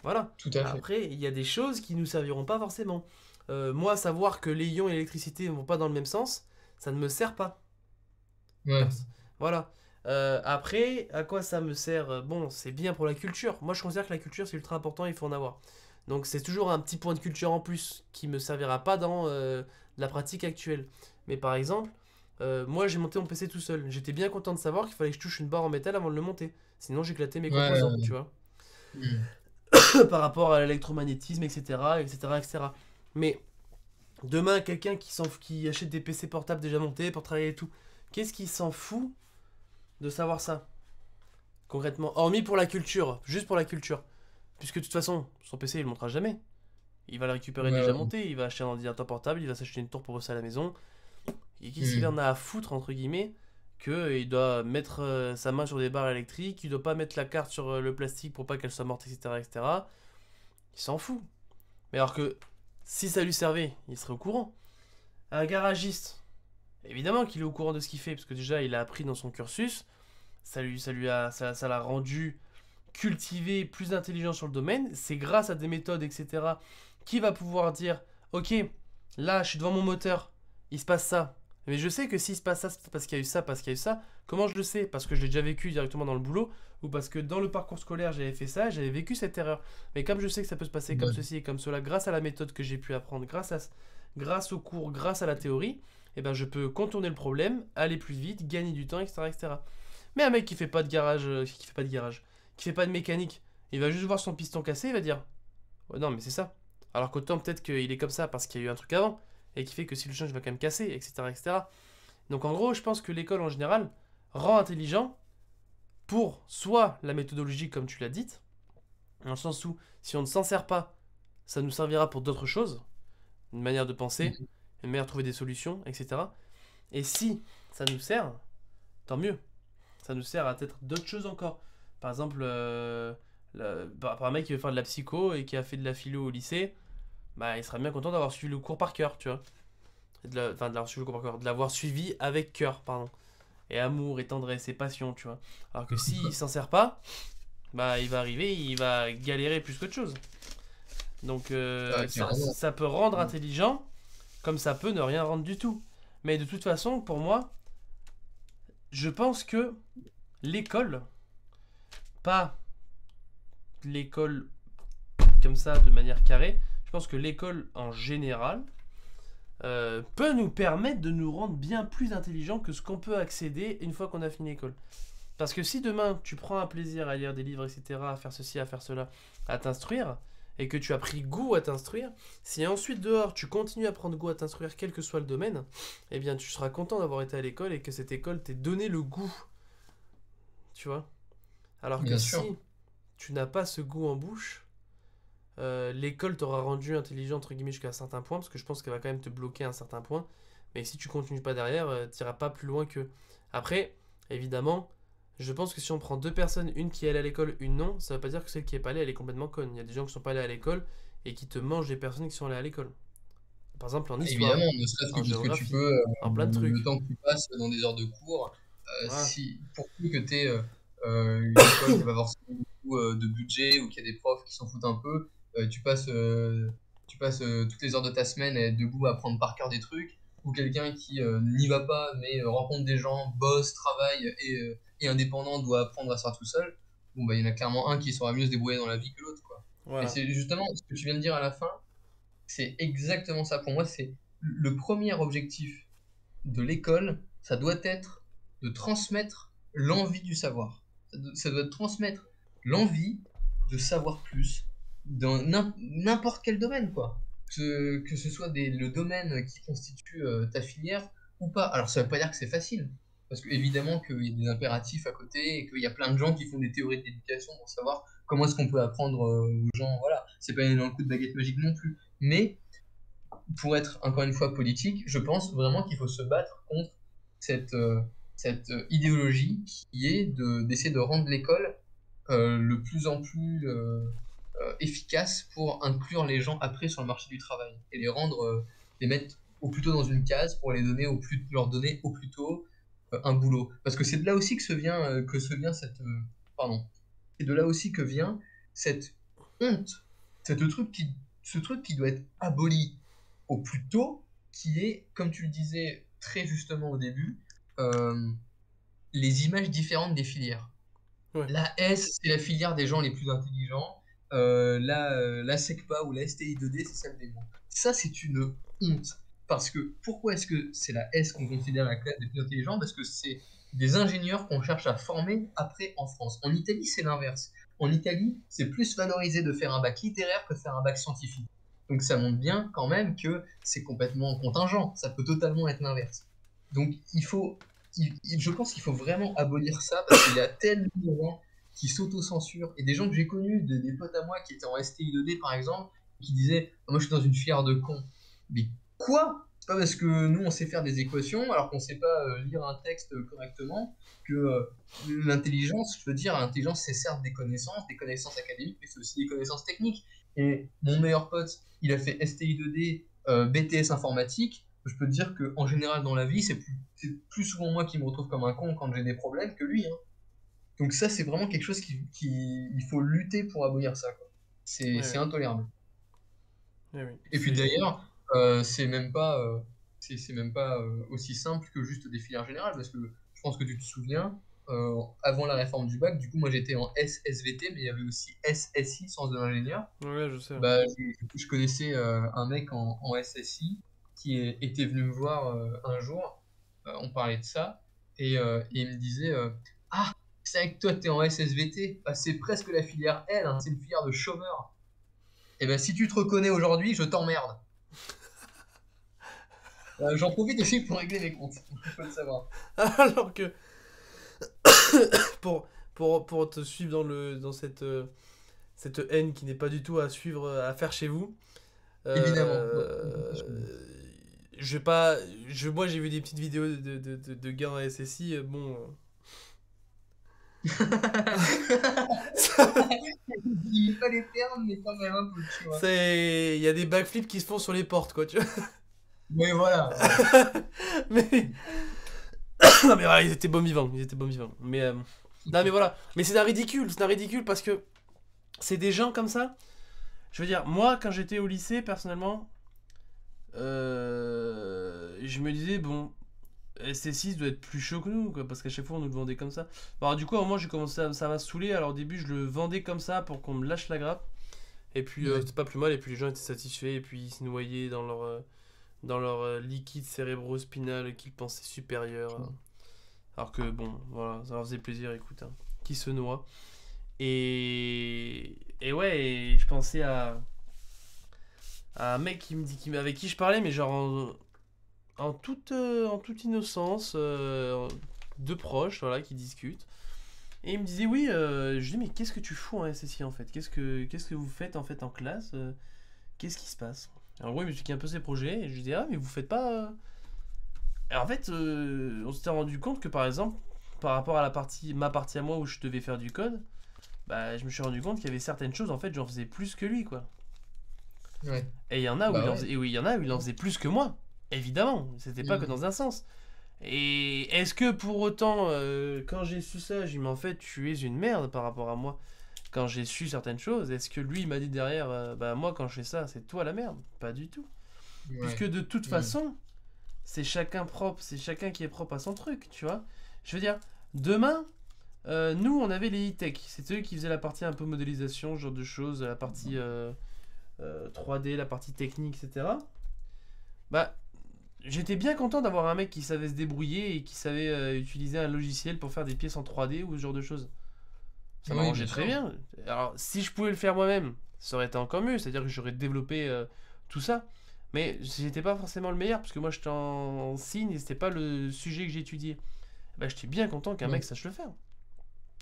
Voilà. Tout à fait. Après, il y a des choses qui nous serviront pas forcément. Moi, savoir que les ions et l'électricité ne vont pas dans le même sens, ça ne me sert pas. Ouais. Voilà. Après, à quoi ça me sert? Bon, c'est bien pour la culture. Moi, je considère que la culture, c'est ultra important, il faut en avoir. Donc c'est toujours un petit point de culture en plus qui me servira pas dans la pratique actuelle. Mais par exemple, moi j'ai monté mon PC tout seul. J'étais bien content de savoir qu'il fallait que je touche une barre en métal avant de le monter. Sinon j'éclatais mes composants, Ouais. tu vois. Hmm. Par rapport à l'électromagnétisme, etc., etc., etc. Mais demain, quelqu'un qui achète des PC portables déjà montés pour travailler et tout, qu'est-ce qui s'en fout de savoir ça, concrètement? Hormis pour la culture, juste pour la culture. Puisque de toute façon, son PC il le montera jamais. Il va le récupérer Ouais, déjà ouais. monté, il va acheter un ordinateur portable, il va s'acheter une tour pour bosser à la maison. Et qu'est-ce qu'il Hmm. en a à foutre, entre guillemets, qu'il doit mettre sa main sur des barres électriques, il doit pas mettre la carte sur le plastique pour pas qu'elle soit morte, etc., etc. Il s'en fout. Mais alors que si ça lui servait, il serait au courant. Un garagiste, évidemment qu'il est au courant de ce qu'il fait, parce que déjà il a appris dans son cursus, ça l'a rendu cultivé, plus intelligent sur le domaine. C'est grâce à des méthodes, etc., qu'il va pouvoir dire, ok, là je suis devant mon moteur, il se passe ça. Mais je sais que s'il se passe ça, c'est parce qu'il y a eu ça, parce qu'il y a eu ça. Comment je le sais? Parce que je l'ai déjà vécu directement dans le boulot, ou parce que dans le parcours scolaire j'avais fait ça, j'avais vécu cette erreur. Mais comme je sais que ça peut se passer comme Ouais. ceci et comme cela, grâce à la méthode que j'ai pu apprendre, grâce au cours, grâce à la théorie, eh ben je peux contourner le problème, aller plus vite, gagner du temps, etc., etc. Mais un mec qui fait pas de garage, qui fait pas de mécanique, il va juste voir son piston cassé, il va dire ouais, non, mais c'est ça. Alors qu'autant peut-être qu'il est comme ça parce qu'il y a eu un truc avant et qui fait que si le change il va quand même casser, etc., etc. Donc en gros, je pense que l'école en général rend intelligent pour soit la méthodologie comme tu l'as dite, dans le sens où si on ne s'en sert pas, ça nous servira pour d'autres choses, une manière de penser, une manière de trouver des solutions, etc. Et si ça nous sert, tant mieux. Ça nous sert à peut-être d'autres choses encore. Par exemple, par un mec qui veut faire de la psycho et qui a fait de la philo au lycée, bah, il sera bien content d'avoir suivi le cours par cœur, tu vois. Enfin, de l'avoir suivi le cours par cœur, de l'avoir suivi avec cœur, pardon. Et amour, et tendresse, et passion, tu vois. Alors que s'il s'en sert pas, bah, il va arriver, il va galérer plus qu'autre chose. Donc, Ah, carrément. ça peut rendre intelligent, comme ça peut ne rien rendre du tout. Mais de toute façon, pour moi, je pense que l'école, pas l'école comme ça de manière carrée, je pense que l'école en général peut nous permettre de nous rendre bien plus intelligents que ce qu'on peut accéder une fois qu'on a fini l'école. Parce que si demain tu prends un plaisir à lire des livres, etc., à faire ceci, à faire cela, à t'instruire, et que tu as pris goût à t'instruire, si ensuite dehors tu continues à prendre goût à t'instruire, quel que soit le domaine, eh bien tu seras content d'avoir été à l'école et que cette école t'ait donné le goût, tu vois. Alors que Bien sûr. si tu n'as pas ce goût en bouche, l'école t'aura rendu intelligent entre guillemets jusqu'à un certain point, parce que je pense qu'elle va quand même te bloquer à un certain point. Mais si tu continues pas derrière, tu n'iras pas plus loin que. Après, évidemment, je pense que si on prend deux personnes, une qui est allée à l'école, une non, ça veut pas dire que celle qui est pas allée, elle est complètement conne. Il y a des gens qui sont pas allés à l'école et qui te mangent des personnes qui sont allées à l'école. Par exemple en histoire, Évidemment, ne serait-ce que en parce que tu géographie, peux, en plein de le trucs. temps que tu passes dans des heures de cours, Voilà. si, pour peu que tu aies une école qui n'a pas forcément beaucoup de budget ou qu'il y a des profs qui s'en foutent un peu, tu passes toutes les heures de ta semaine à être debout à apprendre par cœur des trucs, ou quelqu'un qui n'y va pas mais rencontre des gens, bosse, travaille et indépendant, doit apprendre à se faire tout seul, bon, bah, il y en a clairement un qui saura mieux se débrouiller dans la vie que l'autre, quoi. Et Voilà. c'est justement ce que tu viens de dire à la fin, c'est exactement ça. Pour moi, c'est le premier objectif de l'école, ça doit être de transmettre l'envie du savoir. Ça doit transmettre l'envie de savoir plus dans n'importe quel domaine, quoi. Que ce soit le domaine qui constitue ta filière ou pas. Alors, ça veut pas dire que c'est facile. Parce qu'évidemment qu'il y a des impératifs à côté et qu'il y a plein de gens qui font des théories d'éducation pour savoir comment est-ce qu'on peut apprendre aux gens. Voilà, c'est pas un coup de baguette magique non plus. Mais pour être encore une fois politique, je pense vraiment qu'il faut se battre contre cette, idéologie qui est d'essayer de rendre l'école le plus en plus efficace pour inclure les gens après sur le marché du travail et les mettre au plus tôt dans une case pour leur donner au plus tôt un boulot. Parce que c'est de là aussi que se vient pardon, c'est de là aussi que vient cette honte, cette truc qui, ce truc qui doit être aboli au plus tôt, qui est, comme tu le disais très justement au début, euh, les images différentes des filières. Ouais. La S, c'est la filière des gens les plus intelligents. la SECPA ou la STI2D, c'est celle des moins. Ça, c'est une honte. Parce que pourquoi est-ce que c'est la S qu'on considère la classe des plus intelligents? Parce que c'est des ingénieurs qu'on cherche à former après en France. En Italie, c'est l'inverse. En Italie, c'est plus valorisé de faire un bac littéraire que de faire un bac scientifique. Donc ça montre bien quand même que c'est complètement contingent. Ça peut totalement être l'inverse. Donc je pense qu'il faut vraiment abolir ça parce qu'il y a tellement de gens qui s'auto-censurent et des gens que j'ai connus, des potes à moi qui étaient en STI2D par exemple, qui disaient moi je suis dans une filière de cons. Mais quoi? C'est pas parce que nous on sait faire des équations alors qu'on sait pas lire un texte correctement que l'intelligence, je veux dire, l'intelligence c'est certes des connaissances académiques, mais c'est aussi des connaissances techniques. Et mon meilleur pote, il a fait STI2D, BTS informatique. Je peux te dire qu'en général dans la vie, c'est plus souvent moi qui me retrouve comme un con quand j'ai des problèmes que lui, hein. Donc ça, c'est vraiment quelque chose il faut lutter pour abolir ça, quoi. Ouais, C'est ouais. intolérable. Ouais, ouais. Et puis d'ailleurs, c'est même pas aussi simple que juste des filières générales, parce que je pense que tu te souviens, avant la réforme du bac, du coup, moi j'étais en SSVT, mais il y avait aussi SSI, sens de l'ingénieur. Ouais, je sais. Bah, je connaissais un mec en SSI était venu me voir un jour, on parlait de ça, et il me disait ah, c'est avec toi, t'es en SSVT, bah, c'est presque la filière L, hein, c'est une filière de chômeurs. Et ben si tu te reconnais aujourd'hui, je t'emmerde. J'en profite aussi pour régler mes comptes, il faut le savoir. Alors que pour, pour te suivre dans cette haine qui n'est pas du tout à suivre, à faire chez vous, Évidemment. euh, je vais pas. Moi, j'ai vu des petites vidéos de gars en SSI. Bon. Il dit pas les termes, mais quand même un peu, tu vois. Il y a des backflips qui se font sur les portes, quoi, tu vois. Mais voilà, voilà. Mais. Non, mais voilà, ils étaient bons vivants. Ils étaient bons vivants. Mais. Non, mais voilà. Mais c'est un ridicule. C'est un ridicule parce que c'est des gens comme ça. Je veux dire, moi, quand j'étais au lycée, personnellement, je me disais, bon, ST6 doit être plus chaud que nous, quoi, parce qu'à chaque fois on nous le vendait comme ça. Bon, alors, du coup, à un moment, j'ai commencé ça m'a saoulé. Alors, au début, je le vendais comme ça pour qu'on me lâche la grappe. Et puis, Ouais. c'était pas plus mal. Et puis, les gens étaient satisfaits. Et puis, ils se noyaient dans leur liquide cérébro-spinal qu'ils pensaient supérieur. Alors que, bon, voilà, ça leur faisait plaisir, écoute, hein, qui se noie. Et ouais, et je pensais à un mec avec qui je parlais, mais genre en toute innocence, deux proches, voilà, qui discutent. Et il me disait, oui, je dis, mais qu'est-ce que tu fous en SSI en fait? Qu'est-ce que vous faites en fait en classe? Qu'est-ce qui se passe? Alors, oui, il m'expliquait un peu ses projets, et je lui dis, ah, mais vous faites pas. Et en fait, on s'était rendu compte que par exemple, par rapport à ma partie à moi où je devais faire du code, bah, je me suis rendu compte qu'il y avait certaines choses, en fait, j'en faisais plus que lui, quoi. Ouais. Et il y en a où Bah ouais. et oui, il y en a où il en faisait plus que moi. Évidemment, c'était pas que Mm. dans un sens. Et est-ce que pour autant, quand j'ai su ça, j'ai dit, mais en fait, tu es une merde par rapport à moi. Quand j'ai su certaines choses, est-ce que lui, il m'a dit derrière, bah moi, quand je fais ça, c'est toi la merde? Pas du tout. Puisque Ouais. de toute Mm. façon, c'est chacun propre, c'est chacun qui est propre à son truc, tu vois. Je veux dire, demain, nous, on avait les e-tech. C'était eux qui faisaient la partie un peu modélisation, ce genre de choses, la partie 3D, la partie technique, etc. Bah, j'étais bien content d'avoir un mec qui savait se débrouiller et qui savait utiliser un logiciel pour faire des pièces en 3D ou ce genre de choses. Ça Oui, m'arrangeait bien très sûr. bien. Alors, si je pouvais le faire moi-même, ça aurait été encore mieux. C'est-à-dire que j'aurais développé tout ça. Mais j'étais pas forcément le meilleur parce que moi j'étais en signe et c'était pas le sujet que j'étudiais. Bah, j'étais bien content qu'un Ouais. mec sache le faire.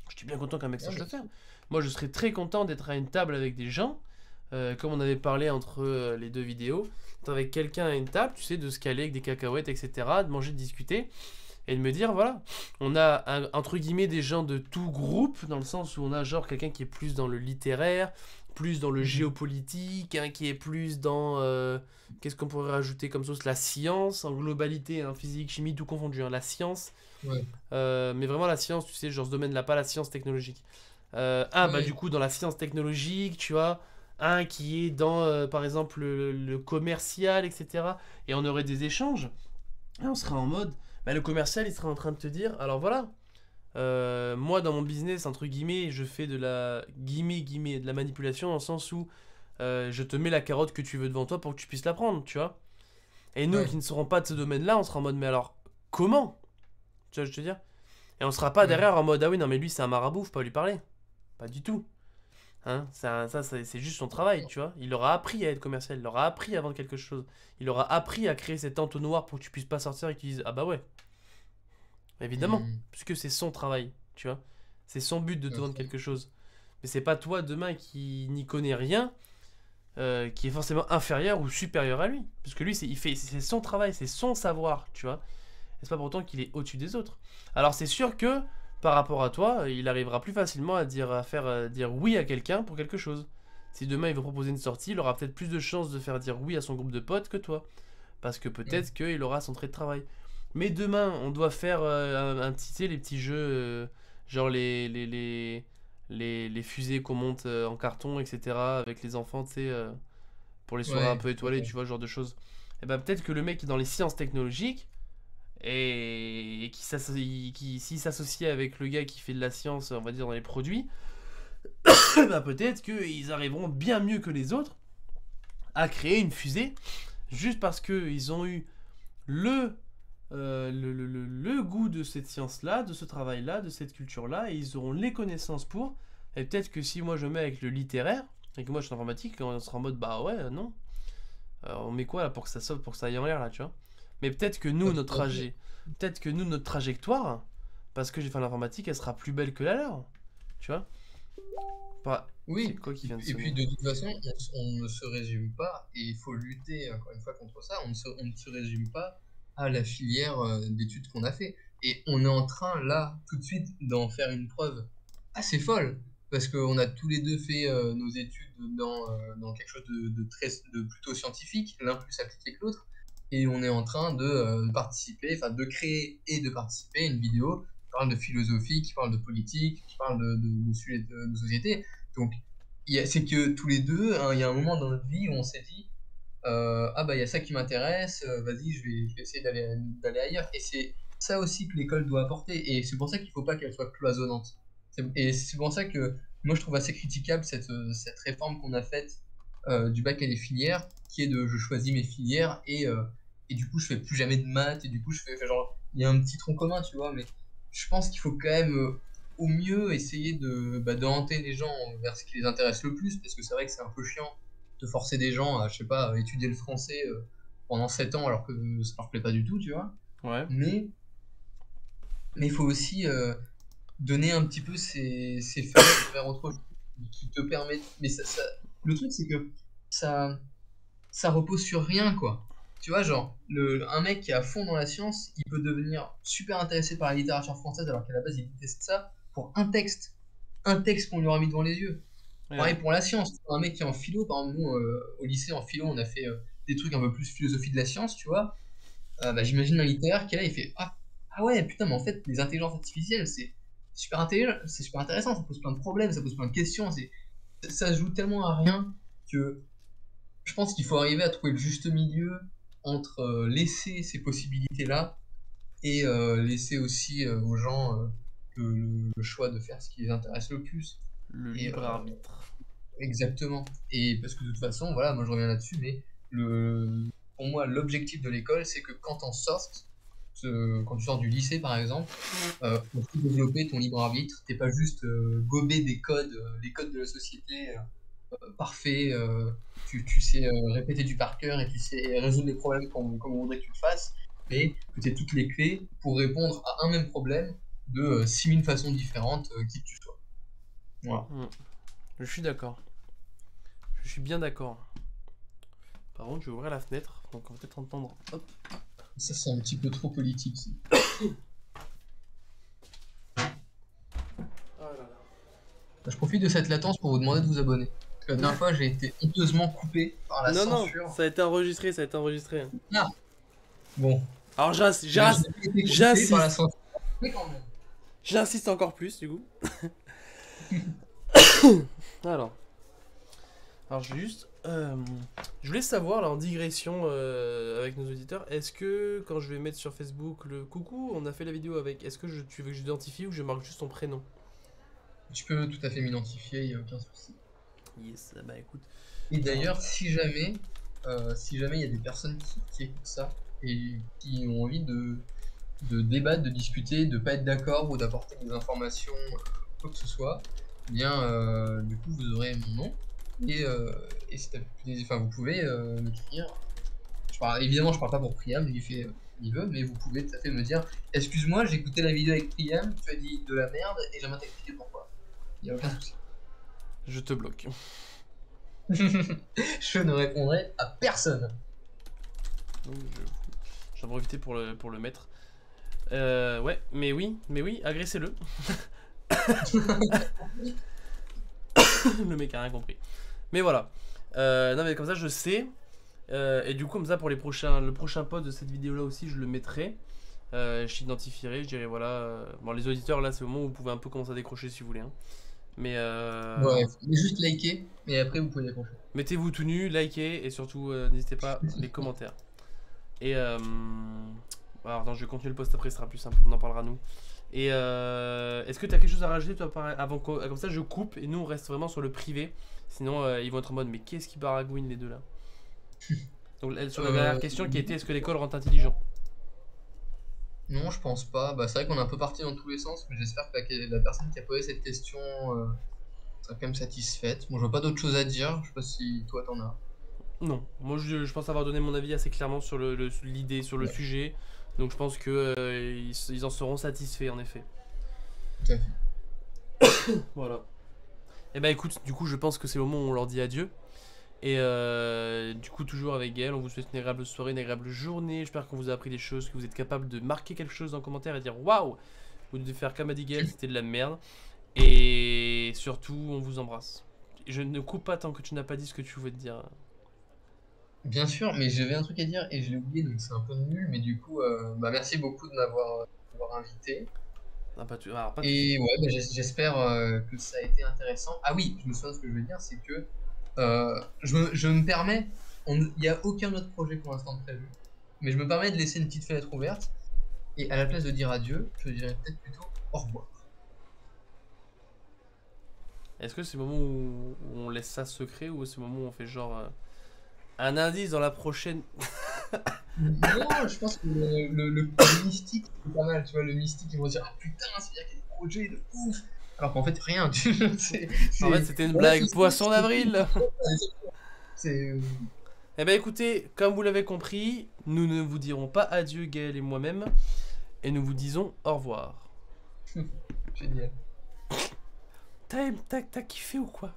J'étais bien content qu'un mec Ouais, sache le bien faire. sûr. Moi, je serais très content d'être à une table avec des gens, comme on avait parlé entre les deux vidéos, d'être avec quelqu'un à une table, tu sais, de se caler avec des cacahuètes, etc., de manger, de discuter, et de me dire, voilà, on a entre guillemets des gens de tout groupe, dans le sens où on a genre quelqu'un qui est plus dans le littéraire, plus dans le Mhm. géopolitique, hein, qui est plus dans, qu'est-ce qu'on pourrait rajouter comme chose, la science, en globalité, hein, physique, chimie, tout confondu, hein, la science, Ouais. mais vraiment la science, tu sais, genre ce domaine-là, pas la science technologique. Bah du Ouais. coup, dans la science technologique, tu vois, un qui est dans, par exemple, le commercial, etc. Et on aurait des échanges. Et on serait en mode, bah, le commercial, il serait en train de te dire, alors voilà, Moi, dans mon business, entre guillemets, je fais de la de la manipulation dans le sens où je te mets la carotte que tu veux devant toi pour que tu puisses la prendre, tu vois. Et nous Ouais. qui ne serons pas de ce domaine-là, on sera en mode, mais alors, comment? Tu vois, ce que je veux te dire? Et on sera pas Ouais. derrière en mode, ah oui, non, mais lui, c'est un marabout, faut pas lui parler. Pas du tout. Hein, c'est juste son travail, tu vois. Il aura appris à être commercial, il aura appris à vendre quelque chose. Il aura appris à créer cet entonnoir pour que tu puisses pas sortir et que tu dises, ah bah ouais, évidemment, Hmm. puisque c'est son travail, tu vois. C'est son but de te Bien vendre sûr. quelque chose. Mais c'est pas toi demain qui n'y connais rien, qui est forcément inférieur ou supérieur à lui. Parce que lui, c'est son travail, c'est son savoir, tu vois. Et c'est pas pourtant qu'il est au-dessus des autres. Alors c'est sûr que par rapport à toi, il arrivera plus facilement dire oui à quelqu'un pour quelque chose. Si demain il veut proposer une sortie, il aura peut-être plus de chances de faire dire oui à son groupe de potes que toi. Parce que Hmm. peut-être qu'il aura son trait de travail. Mais demain, on doit faire tu sais, les petits jeux, genre les fusées qu'on monte en carton, etc. avec les enfants, tu sais, pour les soirées un Ouais. peu étoilées, Ouais. tu vois, ce genre de choses. Et ben peut-être que le mec qui est dans les sciences technologiques, et s'il s'associe avec le gars qui fait de la science, on va dire, dans les produits, bah peut-être qu'ils arriveront bien mieux que les autres à créer une fusée, juste parce qu'ils ont eu le, le goût de cette science-là, de ce travail-là, de cette culture-là, et ils auront les connaissances pour. Et peut-être que si moi je mets avec le littéraire, et que moi je suis en informatique, on sera en mode bah ouais, non. On met quoi là pour que ça saute, pour que ça aille en l'air là, tu vois. Mais peut-être que nous, Bah, tout à fait. peut-être que nous, notre trajectoire, parce que j'ai fait l'informatique, elle sera plus belle que la leur, tu vois. Bah, c'est Oui, quoi qui vient de et puis sonner? de toute façon, on ne se résume pas, et il faut lutter encore une fois contre ça, on ne se résume pas à la filière d'études qu'on a fait. Et on est en train, là, tout de suite, d'en faire une preuve assez folle, parce qu'on a tous les deux fait nos études dans quelque chose de plutôt scientifique, l'un plus appliqué que l'autre, et on est en train de participer, enfin de créer et de participer à une vidéo qui parle de philosophie, qui parle de politique, qui parle de sujets de société. Donc, c'est que tous les deux, hein, il y a un moment dans notre vie où on s'est dit ah bah il y a ça qui m'intéresse, vas-y, je vais essayer d'aller ailleurs. Et c'est ça aussi que l'école doit apporter. Et c'est pour ça qu'il faut pas qu'elle soit cloisonnante. Et c'est pour ça que moi je trouve assez critiquable cette réforme qu'on a faite du bac à des filières, qui est de je choisis mes filières et du coup je fais plus jamais de maths, et du coup je fais genre, il y a un petit tronc commun, tu vois, mais je pense qu'il faut quand même au mieux essayer de hanter les gens vers ce qui les intéresse le plus, parce que c'est vrai que c'est un peu chiant de forcer des gens à, je sais pas, à étudier le français pendant 7 ans alors que ça leur plaît pas du tout, tu vois. Ouais. Mais mais il faut aussi donner un petit peu ces fenêtres vers autre chose qui te permettent. Mais le truc, c'est que ça, ça repose sur rien, quoi. Tu vois, genre, un mec qui est à fond dans la science, il peut devenir super intéressé par la littérature française alors qu'à la base, il déteste ça pour un texte. Un texte qu'on lui aura mis devant les yeux. Pareil Ouais. pour la science. Un mec qui est en philo, par exemple, nous, au lycée, en philo, on a fait des trucs un peu plus philosophie de la science, tu vois. Bah, j'imagine un littéraire qui est là, il fait ah ouais, putain, mais en fait, les intelligences artificielles, c'est super intelligent, c'est super intéressant, ça pose plein de problèmes, ça pose plein de questions, ça se joue tellement à rien que je pense qu'il faut arriver à trouver le juste milieu entre laisser ces possibilités-là et laisser aussi aux gens le choix de faire ce qui les intéresse le plus. Le Et libre arbitre. exactement. Et parce que de toute façon, voilà, moi je reviens là-dessus, mais pour moi, l'objectif de l'école, c'est que quand on sortes, quand tu sors du lycée par exemple, pour tout développer ton libre arbitre, t'es pas juste gobé des codes, les codes de la société parfaits, tu sais répéter du par cœur et tu sais résoudre les problèmes comme on voudrait que tu le fasses, mais que tu aies toutes les clés pour répondre à un même problème de 6000 façons différentes, qui que tu sois. Voilà. Hmm. Je suis d'accord. Je suis bien d'accord. Par contre, je vais ouvrir la fenêtre, donc on va peut-être entendre. Hop. Ça, c'est un petit peu trop politique. Ça. Oh là là. Je profite de cette latence pour vous demander de vous abonner. Parce que la dernière fois, j'ai été honteusement coupé par la Non, non, censure. ça a été enregistré, ça a été enregistré. Ah, bon. Alors Eh bien, je n'ai pas été coupé par la j'insiste, censure. Mais quand même. j'insiste encore plus du coup. Alors, alors je vais juste Euh, je voulais savoir, là, en digression avec nos auditeurs, est-ce que quand je vais mettre sur Facebook le coucou, on a fait la vidéo avec, est-ce que tu veux que j'identifie ou je marque juste ton prénom? Tu peux tout à fait m'identifier, il n'y a aucun souci. Yes, bah écoute. Et Alors, d'ailleurs, si jamais il y a des personnes qui écoutent ça et qui ont envie de débattre, de discuter, de pas être d'accord ou d'apporter des informations, quoi que ce soit, eh bien, du coup, vous aurez mon nom et si enfin, vous pouvez m'écrire. Évidemment, je parle pas pour Priam, il fait il veut, mais vous pouvez tout à fait me dire, excuse-moi, j'ai écouté la vidéo avec Priam, tu as dit de la merde et j'aimerais t'expliquer pourquoi. Il n'y a aucun souci. je te bloque. Je ne répondrai à personne. Donc, j'en vais profiter pour le mettre. Ouais, mais oui, agressez-le. Le mec a rien compris. Mais voilà. Non, mais comme ça, je sais. Et du coup, comme ça, pour le prochain post de cette vidéo-là aussi, je le mettrai. Je t'identifierai, je dirais voilà. Bon, les auditeurs, là, c'est le moment où vous pouvez un peu commencer à décrocher si vous voulez, hein. Mais Ouais, juste liker et après vous pouvez décrocher. mettez-vous tout nu, likez et surtout, n'hésitez pas les commentaires. Et alors, attends, je vais continuer le post après, ce sera plus simple, on en parlera nous. Et est-ce que tu as quelque chose à rajouter toi avant comme ça je coupe et nous on reste vraiment sur le privé. Sinon ils vont être en mode mais qu'est-ce qui baragouine les deux là. Donc sur la dernière question qui était est-ce que l'école rend intelligent? Non, je pense pas. Bah, c'est vrai qu'on est un peu parti dans tous les sens, mais j'espère que la personne qui a posé cette question sera quand même satisfaite. Bon, je vois pas d'autre chose à dire. Je sais pas si toi t'en as. Non, moi je pense avoir donné mon avis assez clairement sur l'idée, sur le Ouais, sujet. Donc je pense que ils en seront satisfaits en effet. tout à fait. Voilà. Et bah écoute, du coup je pense que c'est le moment où on leur dit adieu. Et du coup, toujours avec Gaël, on vous souhaite une agréable soirée, une agréable journée. J'espère qu'on vous a appris des choses, que vous êtes capable de marquer quelque chose en commentaire et dire waouh, vous devez faire comme a dit Gaël, c'était de la merde. Et surtout, on vous embrasse. Je ne coupe pas tant que tu n'as pas dit ce que tu voulais te dire. Bien sûr, mais j'avais un truc à dire et je l'ai oublié, donc c'est un peu nul, mais du coup, bah, merci beaucoup de m'avoir invité. Ah, pas tout, alors, pas de soucis. Et ouais, bah, j'espère que ça a été intéressant. Ah oui, je me souviens de ce que je veux dire, c'est que je me permets, il n'y a aucun autre projet pour l'instant de prévu, mais je me permets de laisser une petite fenêtre ouverte, et à la place de dire adieu, je dirais peut-être plutôt au revoir. Est-ce que c'est le moment où on laisse ça secret ou c'est le moment où on fait genre un indice dans la prochaine. Non, je pense que le mystique, c'est pas mal, tu vois, le mystique, ils vont dire, ah putain, c'est-à-dire qu'il y a des projets de ouf, alors qu'en fait, rien, En fait, c'était une voilà, blague. Poisson d'avril. c'est, Eh ben écoutez, comme vous l'avez compris, nous ne vous dirons pas adieu Gaël et moi-même, et nous vous disons au revoir. génial. T'as kiffé ou quoi?